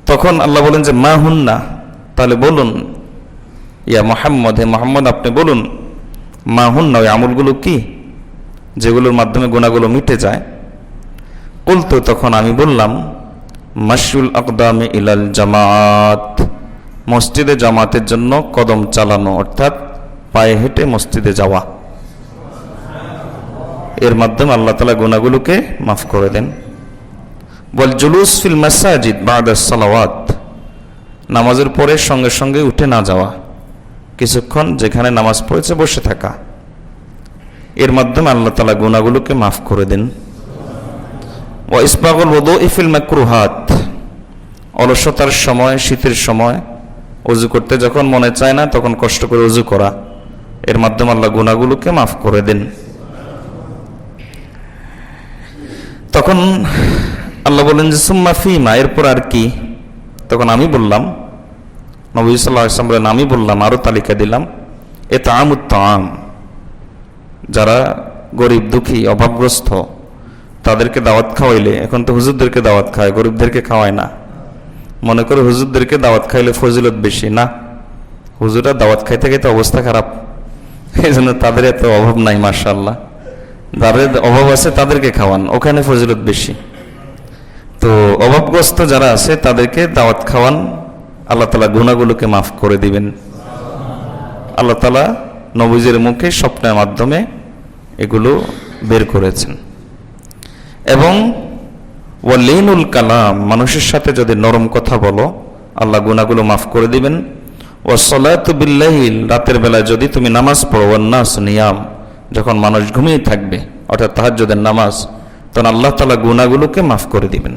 তখন আল্লাহ বলেন যে মা হুন্না, তাহলে বলুন ইয়া মুহাম্মদ, হে মুহাম্মদ আপনি বলুন, মা হুন্না ওই আমলগুলো কি যেগুলোর মাধ্যমে গুনাহগুলো মিটে যায়? কুলতু, তখন আমি বললাম মাশুল আকদামে ইলাল জামাত, মসজিদে জামাতের জন্য কদম চালানো, অর্থাৎ পায়ে হেঁটে মসজিদে যাওয়া। এর মাধ্যমে আল্লাহ তাআলা গুনাহগুলোকে মাফ করে দেন। ওয়াল জুলুস ফিল মাসাজিদ বা'দা সালাওয়াত, নামাজের পরে সঙ্গে সঙ্গে উঠে না যাওয়া, কিছুক্ষণ যেখানে নামাজ পড়েছে বসে থাকা, এর মাধ্যমে আল্লাহ তাআলা গুনাহগুলোকে মাফ করে দেন। ওয়া ইসবাগুল ওযুই ফিল মাকরুহাত, অলসতার সময়, শীতের সময় ওযু করতে যখন মনে চায় না তখন কষ্ট করে ওযু করা, এর মাধ্যমে আল্লাহ গুনাহগুলোকে মাফ করে দেন। তখন আল্লাহ বলেন যে সুম্মা ফীমা, এরপর আর কি? তখন আমি বললাম, নবী সাল্লাল্লাহু আলাইহি ওয়াসাল্লাম বলেন, আমি বললাম, আরো তালিকা দিলাম, ইতআমুত তাআম, যারা গরিব দুঃখী অভাবগ্রস্ত তাদেরকে দাওয়াত খাওয়াইলে, এখন তো হুজুরদেরকে দাওয়াত খাওয়ায়, গরিবদেরকে খাওয়ায় না। মনে করে হুজুরদেরকে দাওয়াত খাইলে ফজিলত বেশি, না, হুজুররা দাওয়াত খাইতে খাইতে অবস্থা খারাপ, এই জন্য তাদের এত অভাব নাই। মাশাআল্লাহ, যাদের অভাব আছে তাদেরকে খাওয়ান, ওখানে ফজিলত বেশি। তো অভাবগ্রস্ত যারা আছে তাদেরকে দাওয়াত খাওয়ান, আল্লাহ তাআলা গুনাহগুলোকে মাফ করে দিবেন। আল্লাহ তাআলা নবীজির মুখে স্বপ্নের মাধ্যমে এগুলো বের করেছেন। এবং ওয়ালিনুল কালাম, মানুষের সাথে যদি নরম কথা বলো আল্লাহ গুনাহগুলো মাফ করে দিবেন। ওয়াসসালাতু বিল্লাইল, রাতের বেলায় যদি তুমি নামাজ পড়ো, ওয়ান্নাস নিয়াম, যখন মানুষ ঘুমিয়ে থাকবে, অর্থাৎ তাহাজ্জুদের নামাজ, তখন আল্লাহ তাআলা গুনাহগুলোকে মাফ করে দিবেন।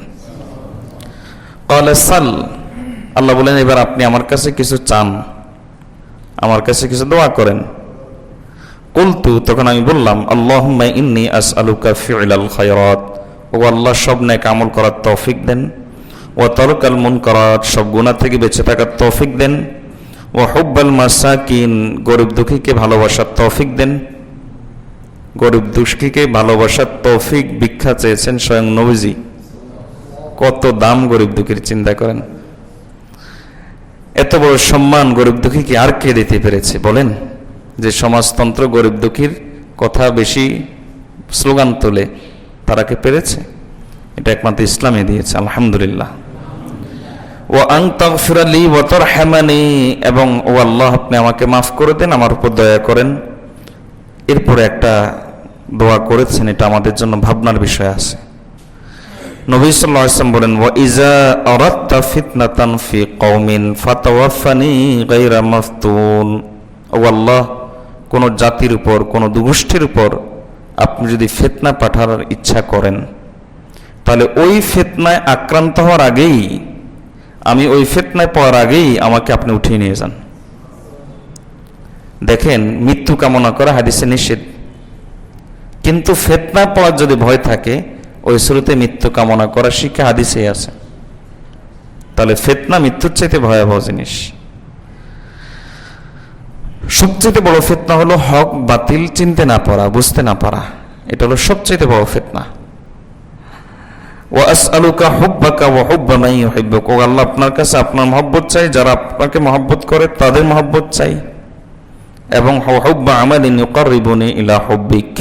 ক্বালা সাল, আল্লাহ বলেন এবার আপনি আমার কাছে কিছু চান, আমার কাছে কিছু দোয়া করেন। কুলতু, তখন আমি বললাম আল্লাহুম্মা ইন্নী আসআলুকা ফি'লাল খায়রাত, ও আল্লাহ সব নেক আমল করার তৌফিক দেন। ওয়া তারকাল মুনকারাত, সব গুনাহ থেকে বেঁচে থাকার তৌফিক দেন। ওয়া হুব্বাল মাসাকিন, গরিব দুঃখীকে ভালোবাসার তৌফিক দেন। গরিব দুঃখীকে ভালোবাসার তৌফিক ভিক্ষা চেয়েছেন স্বয়ং নবীজি। কত দাম গরিব দুঃখীর, চিন্তা করেন। এত বড় সম্মান গরিব দুঃখীকে আর কে দিতে পেরেছে বলেন? যে সমাজতন্ত্র গরিব দুঃখীর কথা বেশি স্লোগান তোলে, তারা কে পেরেছে? এটা একমাত্র ইসলামে দিয়েছে, আলহামদুলিল্লাহ। ওয়া আন তাগফিরা লি ওয়া তারহামানি, এবং ও আল্লাহ আপনি আমাকে মাফ করে দেন, আমার উপর দয়া করেন। এরপরে একটা দোয়া করেছেন, এটা আমাদের জন্য ভাবনার বিষয় আছে। নবী সাল্লাল্লাহু আলাইহি ওয়াসাল্লাম বলেন, ওয়া ইজা আরাদতা ফিতনাতান ফি কওমিন ফাতাওয়াফানি গায়রা মাফতুন, ও আল্লাহ কোন জাতির উপর, কোন দুগোষ্ঠীর উপর আপনি যদি ফিতনা পাঠানোর ইচ্ছা করেন, তাহলে ওই ফিতনায় আক্রান্ত হওয়ার আগেই, আমি ওই ফিতনায় পড়ার আগেই আমাকে আপনি উঠিয়ে নিয়ে যান। দেখেন, মৃত্যু কামনা করা হাদিসে নিষেধ, কিন্তু ফিতনা পড়ার যদি ভয় থাকে, ওই শুরুতে মৃত্যু কামনা করা শিক্ষা হাদিসে আছে। তাহলে ফিতনা মৃত্যুর চাইতে ভয়াবহ জিনিস। সবচেয়ে বড় ফিতনা হলো হক বাতিল চিনতে না পারা, বুঝতে না পারা, এটা হলো সবচেয়ে বড় ফিতনা। ওয়া আসআলুকা হুব্বাকা ওয়া হুব্বা মান ইউহিব্বুক, ও আল্লাহ আপনার কাছে আপনার মহব্বত চাই, যারা আপনাকে মহব্বত করে তাদের মহব্বত চাই, এবং হুব্বা আমালিন ইউকাররিবুনি ইলা হুব্বিক,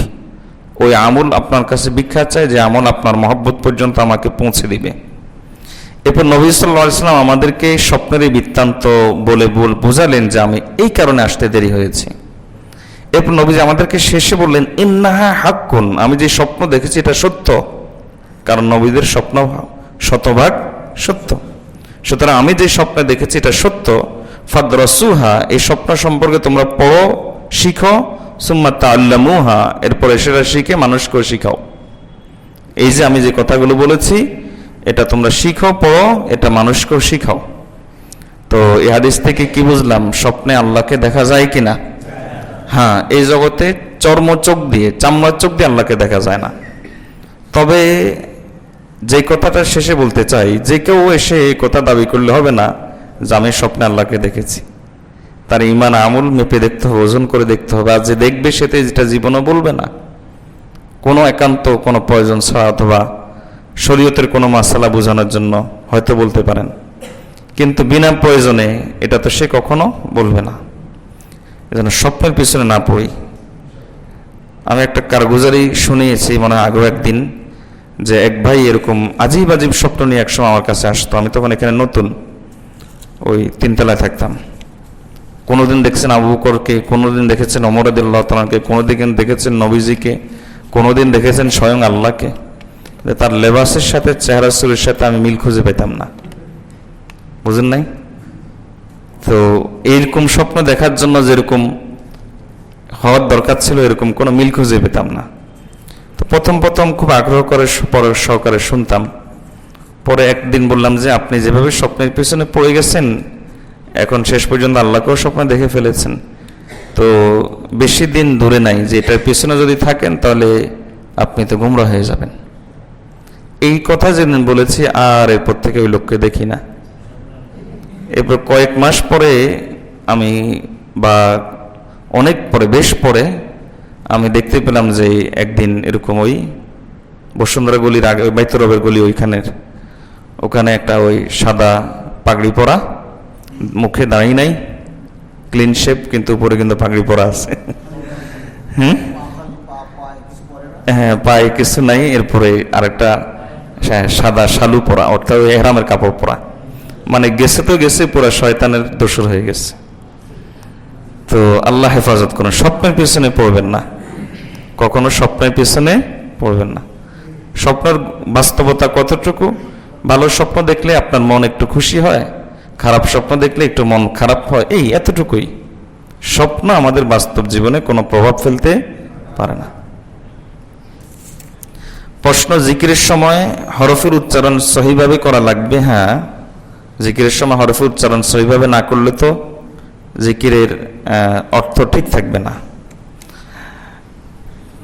ওই আমল আপনার কাছে ভিক্ষা চায় যে আমল আপনার মহব্বত পর্যন্ত আমাকে পৌঁছে দিবে। এরপর নবী সাল্লাল্লাহু আলাইহি ওয়াসাল্লাম আমাদেরকে স্বপ্নের এই বৃত্তান্ত বলে বোঝালেন যে আমি এই কারণে আসতে দেরি হয়েছে। এরপর নবীজি আমাদেরকে শেষে বললেন ইন্নাহা হাক্কুন, আমি যে স্বপ্ন দেখেছি এটা সত্য, কারণ নবীদের স্বপ্ন শতভাগ সত্য। সুতরাং আমি যে স্বপ্ন দেখেছি এটা সত্য। ফাদরাসুহা, এই স্বপ্ন সম্পর্কে তোমরা পড়ো, শিখো, সুম্মা তাআল্লামুহা, এরপরে সেটা শিখে মানুষকেও শিখাও। এই যে আমি যে কথাগুলো বলেছি এটা তোমরা শিখো, পড়ো, এটা মানুষকেও শিখাও। তো এই হাদিস থেকে কি বুঝলাম? স্বপ্নে আল্লাহকে দেখা যায় কিনা? হ্যাঁ, এই জগতে চর্মচোখ দিয়ে, চামড়ার চোখ দিয়ে আল্লাহকে দেখা যায় না। তবে যে কথাটা শেষে বলতে চাই, যে কেউ এসে এই কথা দাবি করলে হবে না যে আমি স্বপ্নে আল্লাহকে দেখেছি। তার ঈমান আমল মেপে দেখতে হবে, ওজন করে দেখতে হবে। আর যে দেখবে সেটা যেটা জীবনও বলবে না, কোনো একান্ত কোনো প্রয়োজন ছাড়া অথবা শরীয়তের কোনো মাসালা বোঝানোর জন্য হয়তো বলতে পারেন, কিন্তু বিনা প্রয়োজনে এটা তো সে কখনো বলবে না। এজন্য স্বপ্নের পিছনে না পড়ি। আমি একটা কারগুজারি শুনিয়েছি মনে হয় আগেও একদিন, যে এক ভাই এরকম আজীব আজীব স্বপ্ন নিয়ে একসময় আমার কাছে আসতো। আমি তখন এখানে নতুন, ওই 3 তলায় থাকতাম। কোনোদিন দেখছেন আবু বকরকে, কোনোদিন দেখেছেন ওমর রাদিয়াল্লাহু তাআলাকে, কোনোদিন দেখেছেন নবীজিকে, কোনোদিন দেখেছেন স্বয়ং আল্লাহকে। তার লেবাসের সাথে চেহারা চুলের সাথে আমি মিল খুঁজে পেতাম না, বুঝেন নাই? তো এইরকম স্বপ্ন দেখার জন্য যেরকম হওয়ার দরকার ছিল এরকম কোনো মিল খুঁজে পেতাম না। তো প্রথম খুব আগ্রহ করে সহকারে শুনতাম। পরে একদিন বললাম যে আপনি যেভাবে স্বপ্নের পিছনে পড়ে গেছেন, এখন শেষ পর্যন্ত আল্লাহকেও স্বপ্ন দেখে ফেলেছেন, তো বেশি দিন দূরে নাই যে এটার পিছনে যদি থাকেন তাহলে আপনি তো গুমরা হয়ে যাবেন। এই কথা যেদিন বলেছি আর এরপর থেকে ওই লোককে দেখি না। এরপর কয়েক মাস পরে আমি, বা অনেক পরে, বেশ পরে আমি দেখতে পেলাম যে একদিন এরকম ওই বসুন্ধরা গলির আগে, ওই বাইতুরবের গলি ওখানে একটা ওই সাদা পাগড়ি পরা, মুখে দাঁড়িয়ে নাই, ক্লিন শেপ, কিন্তু উপরে কিন্তু পাগড়ি পরা আছে। হ্যাঁ, পায়ে কিছু নাই। এরপরে আরেকটা সাদা শালু পরা, অর্থাৎ এহরামের কাপড় পরা। মানে গেছে তো গেছে, পুরো শয়তানের দোসর হয়ে গেছে। তো আল্লাহ হেফাজত করুন, স্বপ্নের পিছনে পড়বেন না, কখনো স্বপ্নের পিছনে পড়বেন না। স্বপ্নের বাস্তবতা কতটুকু? ভালো স্বপ্ন দেখলে আপনার মন একটু খুশি হয়, খারাপ স্বপ্ন দেখলে একটু মন খারাপ হয়, এই এতটুকুই। স্বপ্ন আমাদের বাস্তব জীবনে কোনো প্রভাব ফেলতে পারে না। প্রশ্ন, জিকিরের সময় হরফের উচ্চারণ সহিভাবে করা লাগবে? হ্যাঁ, জিকিরের সময় হরফের উচ্চারণ সহিভাবে না করলে তো জিকিরের অর্থ ঠিক থাকবে না।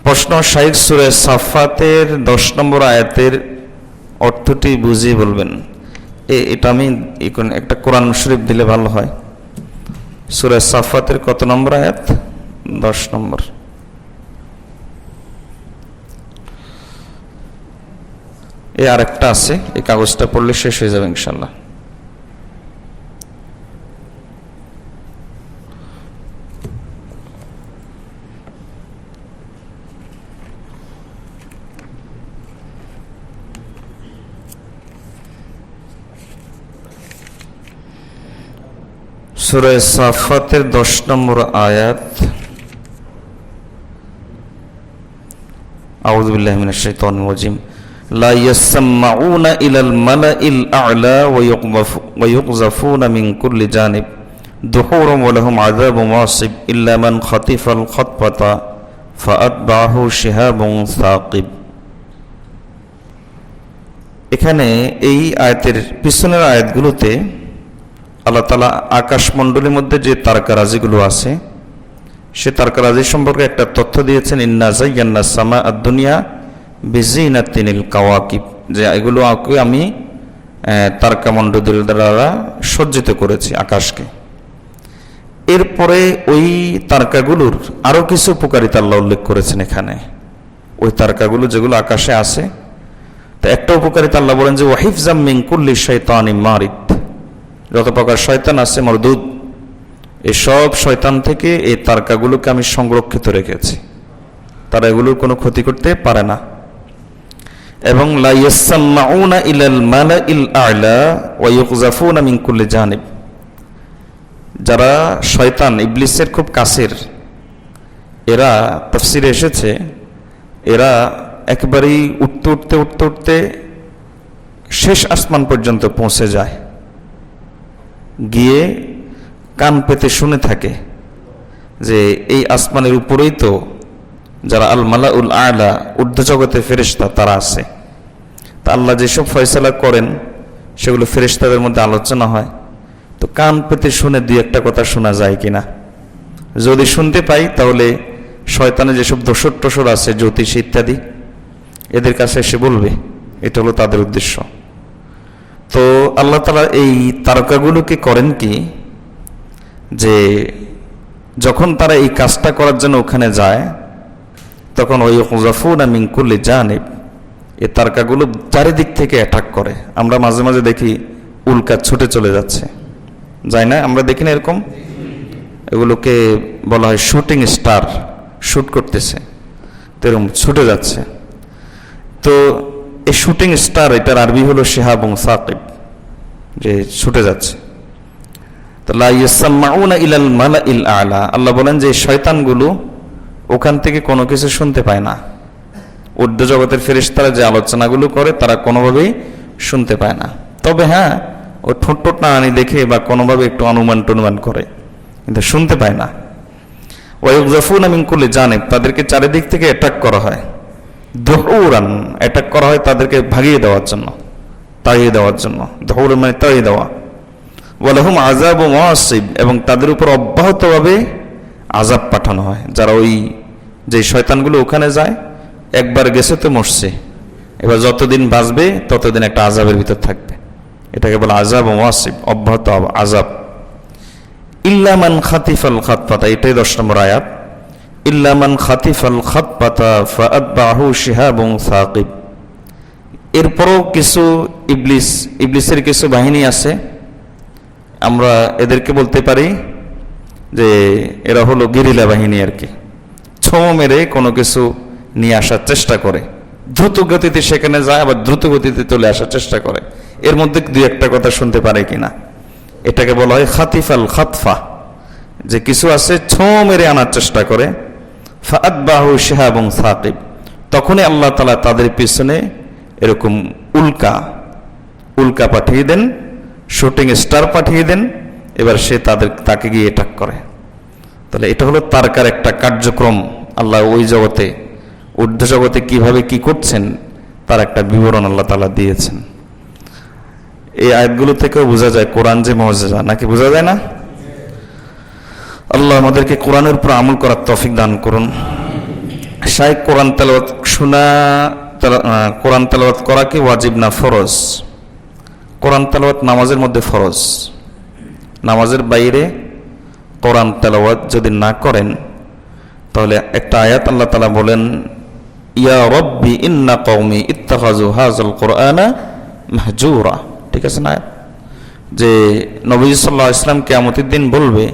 প্রশ্ন, শাইখ সূরা সাফাতের 10 নম্বর আয়াতের অর্থটি বুঝিয়ে বলবেন। এটা আমি একটা কোরআন শরীফ দিলে ভালো হয়। সূরা সাফাতের কত নম্বর আয়াত? 10 নম্বর। আরেকটা আছে, এই কাগজটা পড়লে শেষ হয়ে যাবে ইনশাল্লাহ। সূরা সাফাতের 10 নম্বর আয়াত। আউযু বিল্লাহি মিনাশ শাইতানির রাজিম। লা ইয়াসমাউনা ইলাল মালাইল আ'লা ওয়া ইউকযাফুনা মিন কুল্লি জানিব দুহুরুম ওয়া লাহুম আযাবুন ওয়াসিব ইল্লা মান খাতিফাল খাতফাতা ফাআতবাহু শিহাবুন সাকিব। এখানে এই আয়াতের পিছনের আয়াতগুলোতে আল্লাহ তাআলা আকাশমণ্ডলীর মধ্যে যে তারকারাজিগুলো আছে সে তারকারাজি সম্পর্কে একটা তথ্য দিয়েছেন। ইন্না যায়্যানা সামা আদ-দুনিয়া বিজিনাতিনিল কাওয়াকিব, যে এগুলো আমি তারকামণ্ডলীর দ্বারা সজ্জিত করেছি আকাশকে। এরপরে ওই তারকাগুলোর আরো কিছু উপকারিতা আল্লাহ উল্লেখ করেছেন এখানে। ওই তারকাগুলো যেগুলো আকাশে আছে, তো একটা উপকারিতা আল্লাহ বলেন যে ওয়াহিফজাম মিন কুল্লি শাইতানিন মারিদ, যত প্রকার শয়তান আছে মরদুদ, এসব শয়তান থেকে এই তারকাগুলোকে আমি সংরক্ষিত রেখেছি, তারা এগুলোর কোনো ক্ষতি করতে পারে না। এবং লা ইয়াসমাউনা ইলাল মালাইল আ'লা ওয়া ইউকযাফুনা মিন কুল্লি জানিব, যারা শয়তান ইবলিসের খুব কাছের, এরা তাফসিরে এসেছে এরা একেবারেই উঠতে উঠতে উঠতে উঠতে শেষ আসমান পর্যন্ত পৌঁছে যায়, গিয়ে কান পেতে শুনে থাকে যে এই আসমানের উপরেই তো যারা আল মালাউল আ'লা ঊর্ধ্ব জগতে ফেরেশতা তারা আছে। তা আল্লাহ যেসব ফয়সালা করেন সেগুলো ফেরেশতাদের মধ্যে আলোচনা হয়, তো কান পেতে শুনে দুই একটা কথা শোনা যায় কিনা। যদি শুনতে পাই তাহলে শয়তানের যেসব দোসর টোসর আছে, জ্যোতিষ ইত্যাদি, এদের কাছে এসে বলবে, এটা হলো তাদের উদ্দেশ্য। তো আল্লাহ তাআলা এই তারকাগুলোকে করেন কি, যে যখন তারা এই কাজটা করার জন্য ওখানে যায় তখন ওই ইউকযাফুনা মিন কুল্লি জানিব, এই তারকাগুলো চারিদিক থেকে অ্যাটাক করে। আমরা মাঝে মাঝে দেখি উল্কা ছুটে চলে যাচ্ছে, যায় না? আমরা দেখি না এরকম? এগুলোকে বলা হয় শুটিং স্টার, শুট করতেছে, তো এরকম ছুটে যাচ্ছে। তো এই শুটিং স্টার, এটার আরবি হলো শিহাবুন সাকিব, যে ছুটে যাচ্ছে। তো লা ইয়াসমাউনা ইলাল মালাইল আ'লা, আল্লাহ বলেন যে শয়তানগুলো ওখান থেকে কোনো কিছু শুনতে পায় না। ঊর্ধ্ব জগতের ফেরেশতারা যে আলোচনাগুলো করে তারা কোনোভাবেই শুনতে পায় না। তবে হ্যাঁ, ও ঠোঁট ঠোঁট নাড়ানি দেখে বা কোনোভাবে একটু অনুমান টনুমান করে, কিন্তু শুনতে পায় না। ওয়া ইউকযাফুনা মিন কুল্লি জানিব, তাদেরকে চারিদিক থেকে অ্যাটাক করা হয়। দুহুরান, অ্যাটাক করা হয় তাদেরকে ভাগিয়ে দেওয়ার জন্য, তাড়িয়ে দেওয়ার জন্য। দুহুরান মানে তাড়িয়ে দেওয়া। ওয়া লাহুম আযাবুন ওয়াসিব, এবং তাদের উপর অব্যাহতভাবে আযাব পাঠানো হয়। যারা ওই যে শয়তানগুলো ওখানে যায়, একবার গেছে তো মরছে, এবার যতদিন বাঁচবে ততদিন একটা আযাবের ভিতর থাকবে। এটাকে বলে আযাবুন ওয়াসিব, অব্যাহত আযাব। ইল্লা মান খাতিফাল খাতফাতা, এটাই 10 নম্বর আয়াত। ইল্লা মান খাতিফাল খাতফাতা ফাআতবাহু শিহাবুন সাকিব। এরপরও কিছু ইবলিসের কিছু বাহিনী আছে, আমরা এদেরকে বলতে পারি যে এরা হলো গেরিলা বাহিনী আর কি। ছোঁ মেরে কোনো কিছু নিয়ে আসার চেষ্টা করে, দ্রুত গতিতে সেখানে যায়, আবার দ্রুত গতিতে চলে আসার চেষ্টা করে। এর মধ্যে দুই একটা কথা শুনতে পারে কিনা, এটাকে বলা হয় খাতিফাল খাতফা, যে কিছু আছে ছোঁ মেরে আনার চেষ্টা করে। ফাআতবাহু শিহাবুন সাকিব, তখনই আল্লাহ তাআলা তাদের পিছনে এরকম উল্কা পাঠিয়ে দেন, শুটিং স্টার পাঠিয়ে দেন, এবার সে তাকে গিয়ে অ্যাটাক করে। তাহলে এটা হলো তারকার একটা কার্যক্রম। আল্লাহ ওই জগতে, ঊর্ধ্ব জগতে কিভাবে কি করছেন তার একটা বিবরণ আল্লাহ তাআলা দিয়েছেন। এই আয়াতগুলো থেকেও বোঝা যায় কোরআন যে মুজিজা, নাকি বোঝা যায় না? আল্লাহ আমাদেরকে কোরআনের উপর আমল করার তৌফিক দান করুন। শাইখ কোরআন তেলাওয়াত শোনা, কোরআন তেলাওয়াত করা কি ওয়াজিব না ফরজ? কোরআন তেলাওয়াত নামাজের মধ্যে ফরজ। নামাজের বাইরে কোরআন তেলাওয়াত যদি না করেন তাহলে একটা আয়াত আল্লাহ তাআলা বলেন, ইয়া রব্বি ইন্না কওমি ইত্তাখাযু হাযাল কুরআনা মাহজুরা। ঠিক আছে না? যে নবী সাল্লাল্লাহু আলাইহি ওয়াসাল্লাম কিয়ামতের দিন বলবে,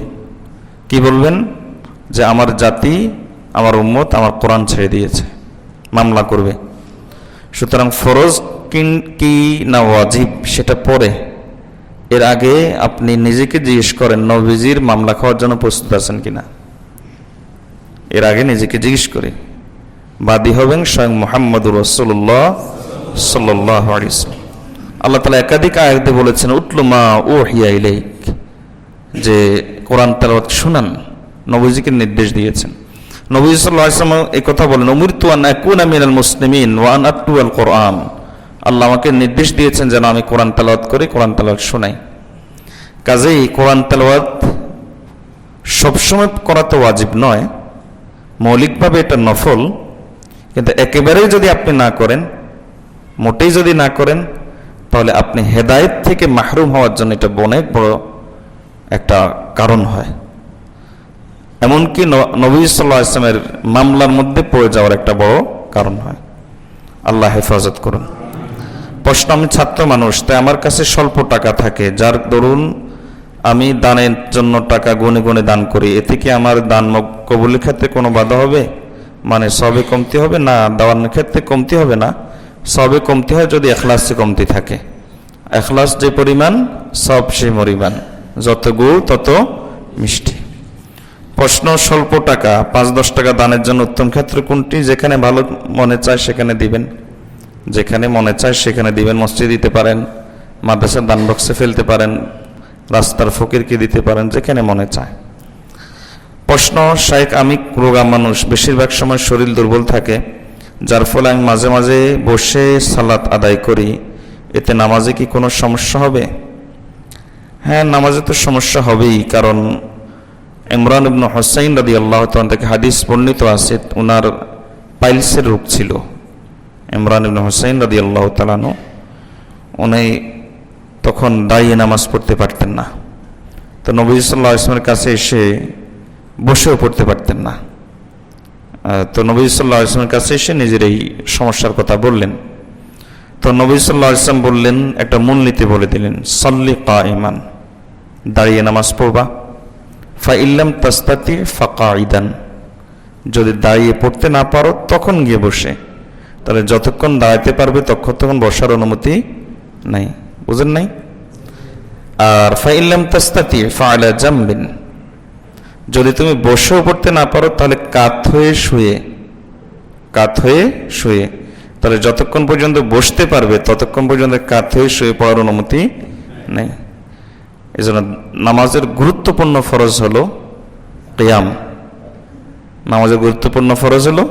কি বলবেন? যে আমার জাতি, আমার উম্মত আমার কোরআন ছেড়ে দিয়েছে, মামলা করবে। সুতরাং ফরজ কি না ওয়াজিব সেটা পরে, এর আগে আপনি নিজেকে জিজ্ঞেস করেন নবীজির মামলা খাওয়ার জন্য প্রস্তুত আছেন কিনা। এর আগে নিজেকে জিজ্ঞেস করে, বাদী হবেন স্বয়ং মুহাম্মদুর রাসূলুল্লাহ সাল্লাল্লাহু আলাইহি ওয়াসাল্লাম। আল্লাহ তাআলা একাধিক আয়াতে বলেছেন উতলু মা উহিয়া ইলাইক, যে কোরআন তেলাওয়াত শুনান, নবীজিকে নির্দেশ দিয়েছেন। নবী সাল্লাল্লাহু আলাইহি ওয়াসাল্লাম এই কথা বলেন, উমিরতু আন আকুনা মিনাল মুসলিমিন ওয়া আন আতলুল কোরআন। আল্লাহ আমাকে নির্দেশ দিয়েছেন যেন আমি কোরআন তেলাওয়াত করি, কোরআন তেলাওয়াত শোনাই। কাজেই কোরআন তেলাওয়াত সবসময় করা তো ওয়াজিব নয়, মৌলিকভাবে এটা নফল, কিন্তু একেবারেই যদি আপনি না করেন, মোটেই যদি না করেন, তাহলে আপনি হেদায়েত থেকে মাহরুম হওয়ার জন্য এটা অনেক বড় একটা কারণ হয়। এমনকি নবী সাল্লাল্লাহু আলাইহি ওয়াসাল্লামের মামলার মধ্যে পড়ে যাওয়ার একটা বড় কারণ হয়। আল্লাহ হেফাজত করুন। প্রশ্ন, আমি ছাত্র মানুষ, তাই আমার কাছে স্বল্প টাকা থাকে, যার দরুন আমি দানের জন্য টাকা গুনে গুনে দান করি, এতে কি আমার দান কবুলের ক্ষেত্রে কোনো বাধা হবে? মানে সবে কমতি হবে না, দেওয়ার ক্ষেত্রে কমতি হবে না, সবে কমতি হয় যদি এখলাসে কমতি থাকে। এখলাস যে পরিমাণ সব সেই পরিমাণ, যত গুড় তত মিষ্টি। প্রশ্ন, স্বল্প টাকা 5-10 টাকা দানের জন্য উত্তম ক্ষেত্র কোনটি? যেখানে ভালো মনে চায় সেখানে দিবেন, যেখানে মনে চায় সেখানে দিবেন। মসজিদে দিতে পারেন, মাদ্রাসার দান বক্সে ফেলতে পারেন, রাস্তার ফকিরকে দিতে পারেন, যেখানে মনে চায়। প্রশ্ন, শাইখ আমি রোগা মানুষ, বেশিরভাগ সময় শরীর দুর্বল থাকে, যার ফলে আমি মাঝে মাঝে বসে সালাত আদায় করি, এতে নামাজে কি কোনো সমস্যা হবে? হ্যাঁ, নামাজে তো সমস্যা হবেই, কারণ ইমরান ইবনে হুসাইন রাদিয়াল্লাহু তাআলা থেকে হাদিস বর্ণিত আছে, ওনার পাইলসের রোগ ছিল। ইমরান ইবনে হুসাইন রাদিয়াল্লাহু তাআলা উনি তখন দাঁড়িয়ে নামাজ পড়তে পারতেন না, তো নবী সাল্লাল্লাহু আলাইহি ওয়াসাল্লামের কাছে এসে বসেও পড়তে পারতেন না, তো নবী সাল্লাল্লাহু আলাইহি ওয়াসাল্লামের কাছে এসে নিজের এই সমস্যার কথা বললেন। তো নবী সাল্লাল্লাহু আলাইহি ওয়াসাল্লাম বললেন, একটা মূলনীতি বলে দিলেন, সাল্লি কাইমান, দাঁড়িয়ে নামাজ পড়বা, ফা ইল্লাম তাস্তাতি ফাকাইদান, যদি দাঁড়িয়ে পড়তে না পারো তখন গিয়ে বসে, তাহলে যতক্ষণ দাঁড়াতে পারবে তখন বসার অনুমতি নাই, বুঝেন নাই? আর ফা ইল্লাম তাস্তাতি ফাআলা জামবিন, যদি তুমি বসেও পড়তে না পারো তাহলে কাত হয়ে শুয়ে, তাহলে যতক্ষণ পর্যন্ত বসতে পারবে ততক্ষণ পর্যন্ত কাত হয়ে শুয়ে পড়ার অনুমতি নেই। এই জন্য নামাজের গুরুত্বপূর্ণ ফরজ হলো কিয়াম। নামাজের গুরুত্বপূর্ণ ফরজ হলো,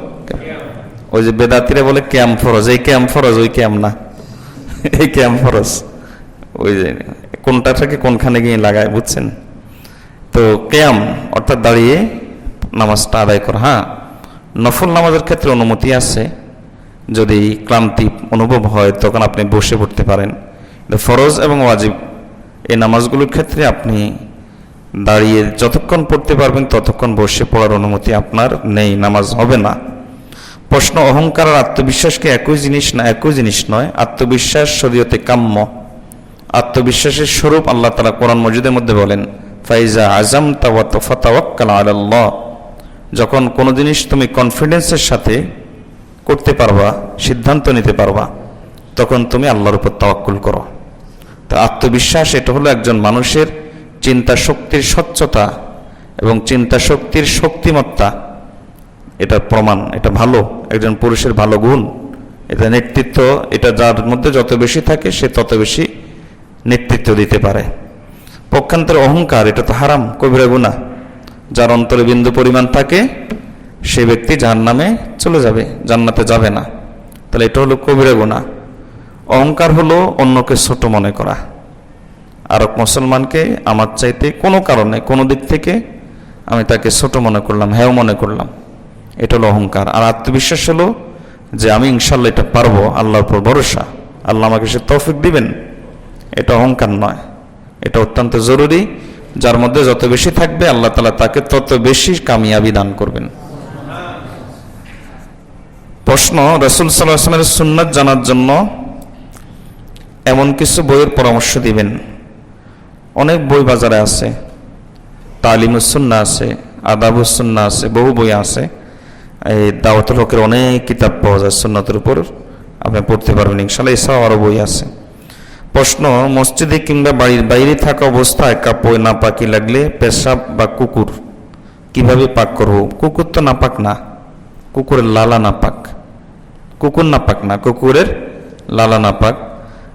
ওই যে বেদাতিরা বলে কিয়াম ফরজ, এই কিয়াম ফরজ, ওই কিয়াম না, এই কিয়াম ফরজ, ওই যে কোনটা থেকে কোনখানে গিয়ে লাগায়, বুঝছেন? তো কিয়াম অর্থাৎ দাঁড়িয়ে নামাজটা আদায় করা। হ্যাঁ, নফল নামাজের ক্ষেত্রে অনুমতি আছে, যদি ক্লান্তি অনুভব হয় তখন আপনি বসে পড়তে পারেন। ফরজ এবং ওয়াজিব এই নামাজগুলোর ক্ষেত্রে আপনি দাঁড়িয়ে যতক্ষণ পড়তে পারবেন ততক্ষণ বসে পড়ার অনুমতি আপনার নেই, নামাজ হবে না। প্রশ্ন, অহংকার আর আত্মবিশ্বাস কি একই জিনিস না? একই জিনিস নয়। আত্মবিশ্বাস শরীয়তে কাম্য, আত্মবিশ্বাসের স্বরূপ আল্লাহ তাআলা কোরআন মজিদের মধ্যে বলেন, ফাইজা আযামতা ওয়া ফাতাওয়াক্কাল আলাল্লাহ, যখন কোনো জিনিস তুমি কনফিডেন্সের সাথে করতে পারবা, সিদ্ধান্ত নিতে পারবা, তখন তুমি আল্লাহর উপর তাওয়াক্কুল করো। তো আত্মবিশ্বাস এটা হলো একজন মানুষের চিন্তা শক্তির স্বচ্ছতা এবং চিন্তা শক্তির শক্তিমত্তা, এটা প্রমাণ, এটা ভালো একজন পুরুষের ভালো গুণ, এটা নেতৃত্ব, এটা যার মধ্যে যত বেশি থাকে সে তত বেশি নেতৃত্ব দিতে পারে। পক্ষান্তরে অহংকার, এটা তো হারাম, কবিরা গুনাহ, যার অন্তরে বিন্দু পরিমাণ থাকে সে ব্যক্তি জাহান্নামে চলে যাবে, জান্নাতে যাবে না। তাহলে এটা হলো কবিরা গুনাহ। অহংকার হলো অন্যকে ছোট মনে করা, আর মুসলমানকে আমার চাইতে কোনো কারণে কোনো দিক থেকে আমি তাকে ছোট মনে করলাম, হেয় মনে করলাম, এটা হলো অহংকার। আর আত্মবিশ্বাস হলো যে আমি ইনশাল্লাহ এটা পারবো, আল্লাহর উপর ভরসা, আল্লাহ আমাকে সে তৌফিক দিবেন, এটা অহংকার নয়, এটা অত্যন্ত জরুরি। যার মধ্যে যত বেশি থাকবে আল্লাহ তাআলা তাকে তত বেশি কামিয়াবি দান করবেন। প্রশ্ন, রাসূল সাল্লাল্লাহু আলাইহি ওয়াসাল্লামের সুন্নাত জানার জন্য এমন কিছু বইয়ের পরামর্শ দিবেন। অনেক বই বাজারে আছে, তালিমুস সুন্নাহ আছে, আদাবুস সুন্নাহ আছে, বহু বই আছে। এই দাওয়াতুল হকের অনেক কিতাব পাওয়া যায় সুন্নাতের উপর, আপনি পড়তে পারবেন ইনশাআল্লাহ। এছাড়াও আরও বই আছে। প্রশ্ন, মসজিদে কিংবা বাড়ির বাইরে থাকা অবস্থায় কাপড় নাপাকি লাগলে পেশাব বা কুকুর কিভাবে পাক করব? কুকুর তো নাপাক না, কুকুরের লালা নাপাক, কুকুর নাপাক না, কুকুরের লালা নাপাক।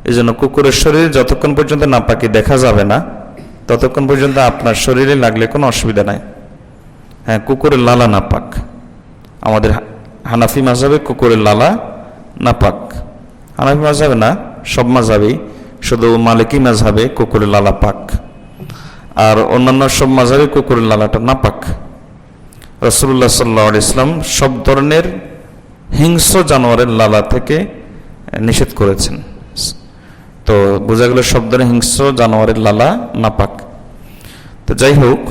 এই জন্য কুকুরের শরীরে যতক্ষণ পর্যন্ত নাপাকি দেখা যাবে না ততক্ষণ পর্যন্ত আপনার শরীরে লাগলে কোনো অসুবিধা নাই। হ্যাঁ, কুকুরের লালা নাপাক, আমাদের হানাফি মাযহাবে কুকুরের লালা নাপাক। হানাফি মাযহাবে না, সব মাযহাবেই, শুধু মালিকি মাযহাবে কুকুরের লালা পাক, আর অন্যান্য সব মাযহাবে কুকুরের লালাটা নাপাক। রাসূলুল্লাহ সাল্লাল্লাহু আলাইহি ওয়াসাল্লাম সব ধরনের হিংস্র জানোয়ারের লালা থেকে নিষেধ করেছেন। তো বোঝা গেল সব ধরনের হিংস্র জানোয়ারের লালা নাপাক। তো যাই হোক,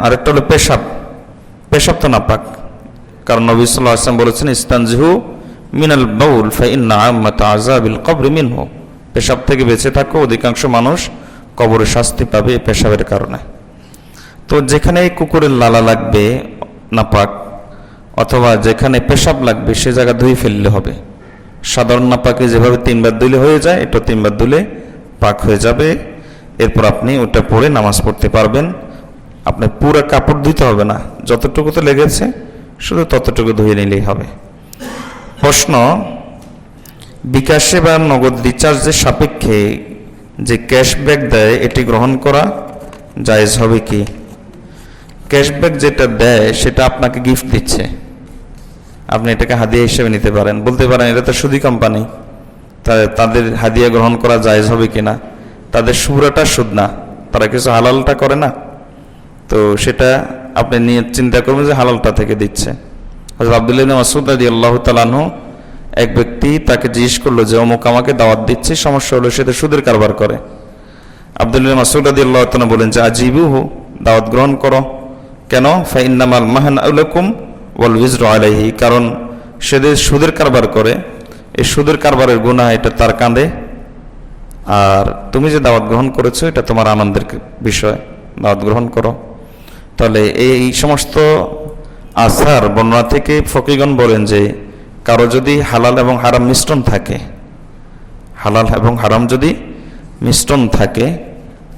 আরেকটা হলো পেশাব, পেশাব তো নাপাক, কারণ নবী সাল্লাল্লাহু আলাইহি ওয়াসাল্লাম বলেছেন, ইস্তানজিহু মিনাল বাউল ফা ইন্না আম্মাতা আযাবিল কবর মিনহু, পেশাব থেকে বেঁচে থাকো, অধিকাংশ মানুষ কবরে শাস্তি পাবে এই পেশাবের কারণে। তো যেখানে কুকুরের লালা লাগবে নাপাক, অথবা যেখানে পেশাব লাগবে সে জায়গা ধুয়ে ফেললে হবে। সাধারণ নাপাকে যেভাবে 3 বার ধুলে হয়ে যায়, এটা 3 বার ধুলে পাক হয়ে যাবে। এরপর আপনি ওটা পরে নামাজ পড়তে পারবেন। আপনার পুরো কাপড় ধুতে হবে না, যতটুকু তো লেগেছে শুধু ততটুকু ধুয়ে নিলেই হবে। প্রশ্ন, বিকাশে বা নগদ রিচার্জের সাপেক্ষে যে ক্যাশব্যাক দেয় এটি গ্রহণ করা জায়েজ হবে কি? ক্যাশব্যাক যেটা দেয় সেটা আপনাকে গিফট দিচ্ছে, আপনি এটাকে হাদিয়া হিসেবে নিতে পারেন। বলতে পারেন এটা তো সুদী কোম্পানি, তাদের হাদিয়া গ্রহণ করা জায়েজ হবে কিনা? তাদের সুরাটা সুদ না, তারা কিছু হালালটা করে না, তো সেটা আপনি নিয়ে চিন্তা করবেন যে হালালটা থেকে দিচ্ছে। হযরত আব্দুল্লাহ ইবনে মাসউদ রাদিয়াল্লাহু তাআলা আনহু, এক ব্যক্তি তাকে জিজ্ঞেস করলো যে অমুক আমাকে দাওয়াত দিচ্ছে, সমস্যা হলো সে তো সুদের কারবার করে। আব্দুল্লাহ ইবনে মাসউদ রাদিয়াল্লাহু তাআলা বলেন যে আজিবুহু, দাওয়াত গ্রহণ করো। কেন? ফাইন্নামাল মাহানাউ লাকুম ওয়াল উযরু আলাইহি, কারণ সে যে সুদের কারবার করে, এই সুদের কারবারের গুনাহ এটা তার কাঁধে, আর তুমি যে দাওয়াত গ্রহণ করেছো এটা তোমার আনন্দের বিষয়, দাওয়াত গ্রহণ করো। তাহলে এই সমস্ত আসার বর্ণনা থেকে ফকিগণ বলেন যে কারো যদি হালাল এবং হারাম মিশ্রণ থাকে, হালাল এবং হারাম যদি মিশ্রণ থাকে,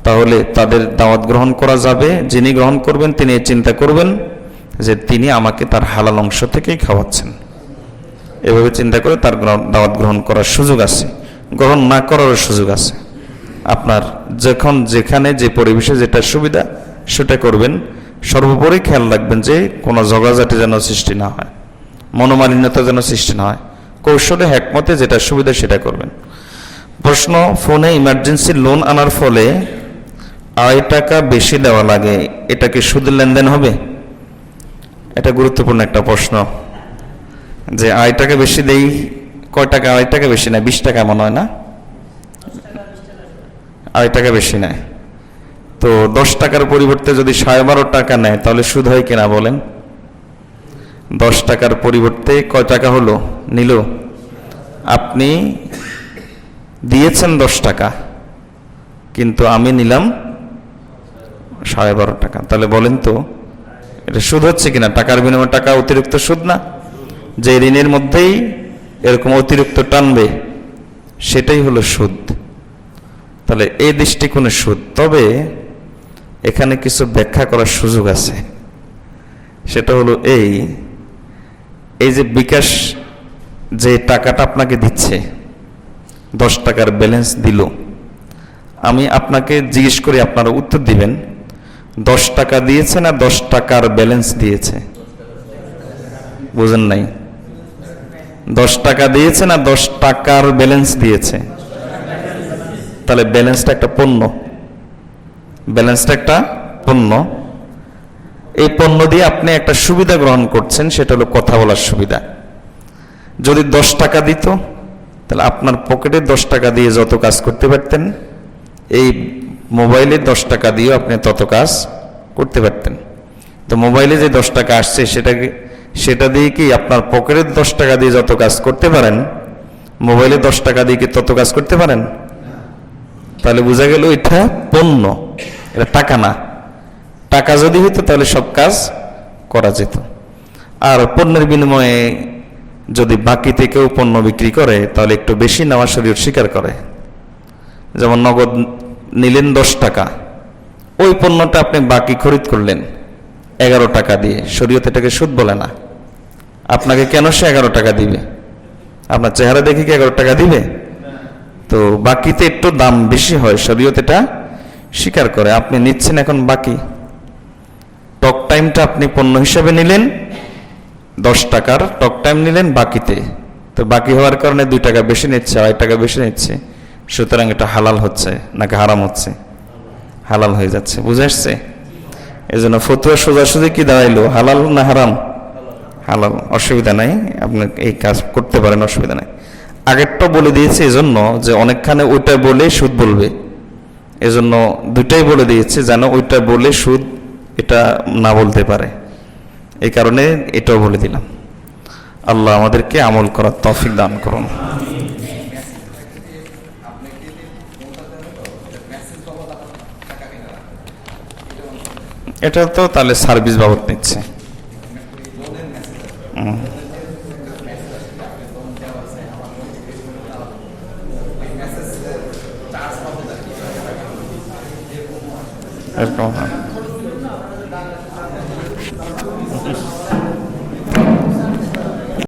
তাহলে তাদের দাওয়াত গ্রহণ করা যাবে। যিনি গ্রহণ করবেন তিনি চিন্তা করবেন যে তিনি আমাকে তার হালাল অংশ থেকেই খাওয়াচ্ছেন, এভাবে চিন্তা করে তার দাওয়াত গ্রহণ করার সুযোগ আছে, গ্রহণ না করারও সুযোগ আছে। আপনার যখন যেখানে যে পরিবেশে যেটা সুবিধা সেটা করবেন। সর্বোপরি খেয়াল রাখবেন যে কোনো ঝগড়াঝাটি যেন সৃষ্টি না হয়, মনোমালিন্যতা যেন সৃষ্টি না হয়, কৌশলে হ্যাকমতে যেটা সুবিধা সেটা করবেন। প্রশ্ন, ফোনে ইমার্জেন্সি লোন আনার ফলে 2.5 টাকা বেশি দেওয়া লাগে, এটা কি সুদের লেনদেন হবে? এটা গুরুত্বপূর্ণ একটা প্রশ্ন, যে 2.5 টাকা বেশি দেই। কয় টাকা? 2.5 টাকা বেশি না, 20 টাকা মনে হয় না, 2.5 টাকা বেশি নেয়। তো 10 টাকার পরিবর্তে যদি 12.5 টাকা নেয় তাহলে সুদ হয় কিনা বলেন? 10 টাকার পরিবর্তে কয় টাকা হলো নিল? আপনি দিয়েছেন 10 টাকা, কিন্তু আমি নিলাম 12.5 টাকা, তাহলে বলেন তো এটা সুদ হচ্ছে কিনা? টাকার বিনিময়ে টাকা অতিরিক্ত সুদ না? যে ঋণের মধ্যেই এরকম অতিরিক্ত টানবে সেটাই হলো সুদ। তাহলে এই দৃষ্টিকোণে সুদ। তবে এখানে কিছু ব্যাখ্যা করার সুযোগ আছে, সেটা হলো এই যে বিকাশ যে টাকাটা আপনাকে দিচ্ছে, 10 টাকার ব্যালেন্স দিল, আমি আপনাকে জিজ্ঞেস করি, আপনারা উত্তর দিবেন 10 টাকা দিয়েছে না 10 টাকার ব্যালেন্স দিয়েছে? বুঝেন নাই? 10 টাকা দিয়েছে না 10 টাকার ব্যালেন্স দিয়েছে? তাহলে ব্যালেন্সটা একটা পণ্য, ব্যালেন্সটা একটা পণ্য। এই পণ্য দিয়ে আপনি একটা সুবিধা গ্রহণ করছেন, সেটা হলো কথা বলার সুবিধা। যদি 10 টাকা দিত তাহলে আপনার পকেটে 10 টাকা দিয়ে যত কাজ করতে পারতেন, এই মোবাইলে 10 টাকা দিয়েও আপনি তত কাজ করতে পারতেন। তো মোবাইলে যে 10 টাকা আসছে সেটা দিয়ে কি আপনার পকেটের 10 টাকা দিয়ে যত কাজ করতে পারেন, মোবাইলে 10 টাকা দিয়ে কি তত কাজ করতে পারেন? তাহলে বোঝা গেল এটা পণ্য, এটা টাকা না। টাকা যদি হইতো তাহলে সব কাজ করা যেত। আর পণ্যের বিনিময়ে যদি বাকিতে কেউ পণ্য বিক্রি করে তাহলে একটু বেশি নেওয়া শরীয়ত স্বীকার করে। যেমন নগদ নিলেন 10 টাকা, ওই পণ্যটা আপনি বাকি খরিদ করলেন 11 টাকা দিয়ে, শরীয়ত এটাকে সুদ বলে না। আপনাকে কেন সে 11 টাকা দিবে? আপনার চেহারা দেখে কি 11 টাকা দিবে? তো বাকিতে একটু দাম বেশি হয়, শরীয়ত এটা স্বীকার করে। আপনি নিচ্ছেন এখন বাকি, টক টাইমটা আপনি পণ্য হিসাবে নিলেন, 10 টাকার টক টাইম নিলেন বাকিতে, তো বাকি হওয়ার কারণে 2 টাকা বেশি নিচ্ছে, 2.5 টাকা বেশি নিচ্ছে, সুতরাং এটা হালাল হচ্ছে নাকি হারাম হচ্ছে? হালাল হয়ে যাচ্ছে। বুঝে আসছে? এই জন্য ফতুয়া সোজাসুজি কি দাঁড়াইলো, হালাল না হারাম? হালাল, অসুবিধা নাই, আপনি এই কাজ করতে পারেন, অসুবিধা নাই। আগেরটা বলে দিয়েছে এজন্য যে অনেকখানে ওইটা বলে সুদ বলবে, এজন্য দুটাই বলে দিয়েছে যেন ওইটা বলে সুদ এটা না বলতে পারে, এই কারণে এটাও বলে দিলাম। আল্লাহ আমাদেরকে আমল করার তৌফিক দান করুন। এটা তো তাহলে সার্ভিস বাবদ নিচ্ছে। এরকম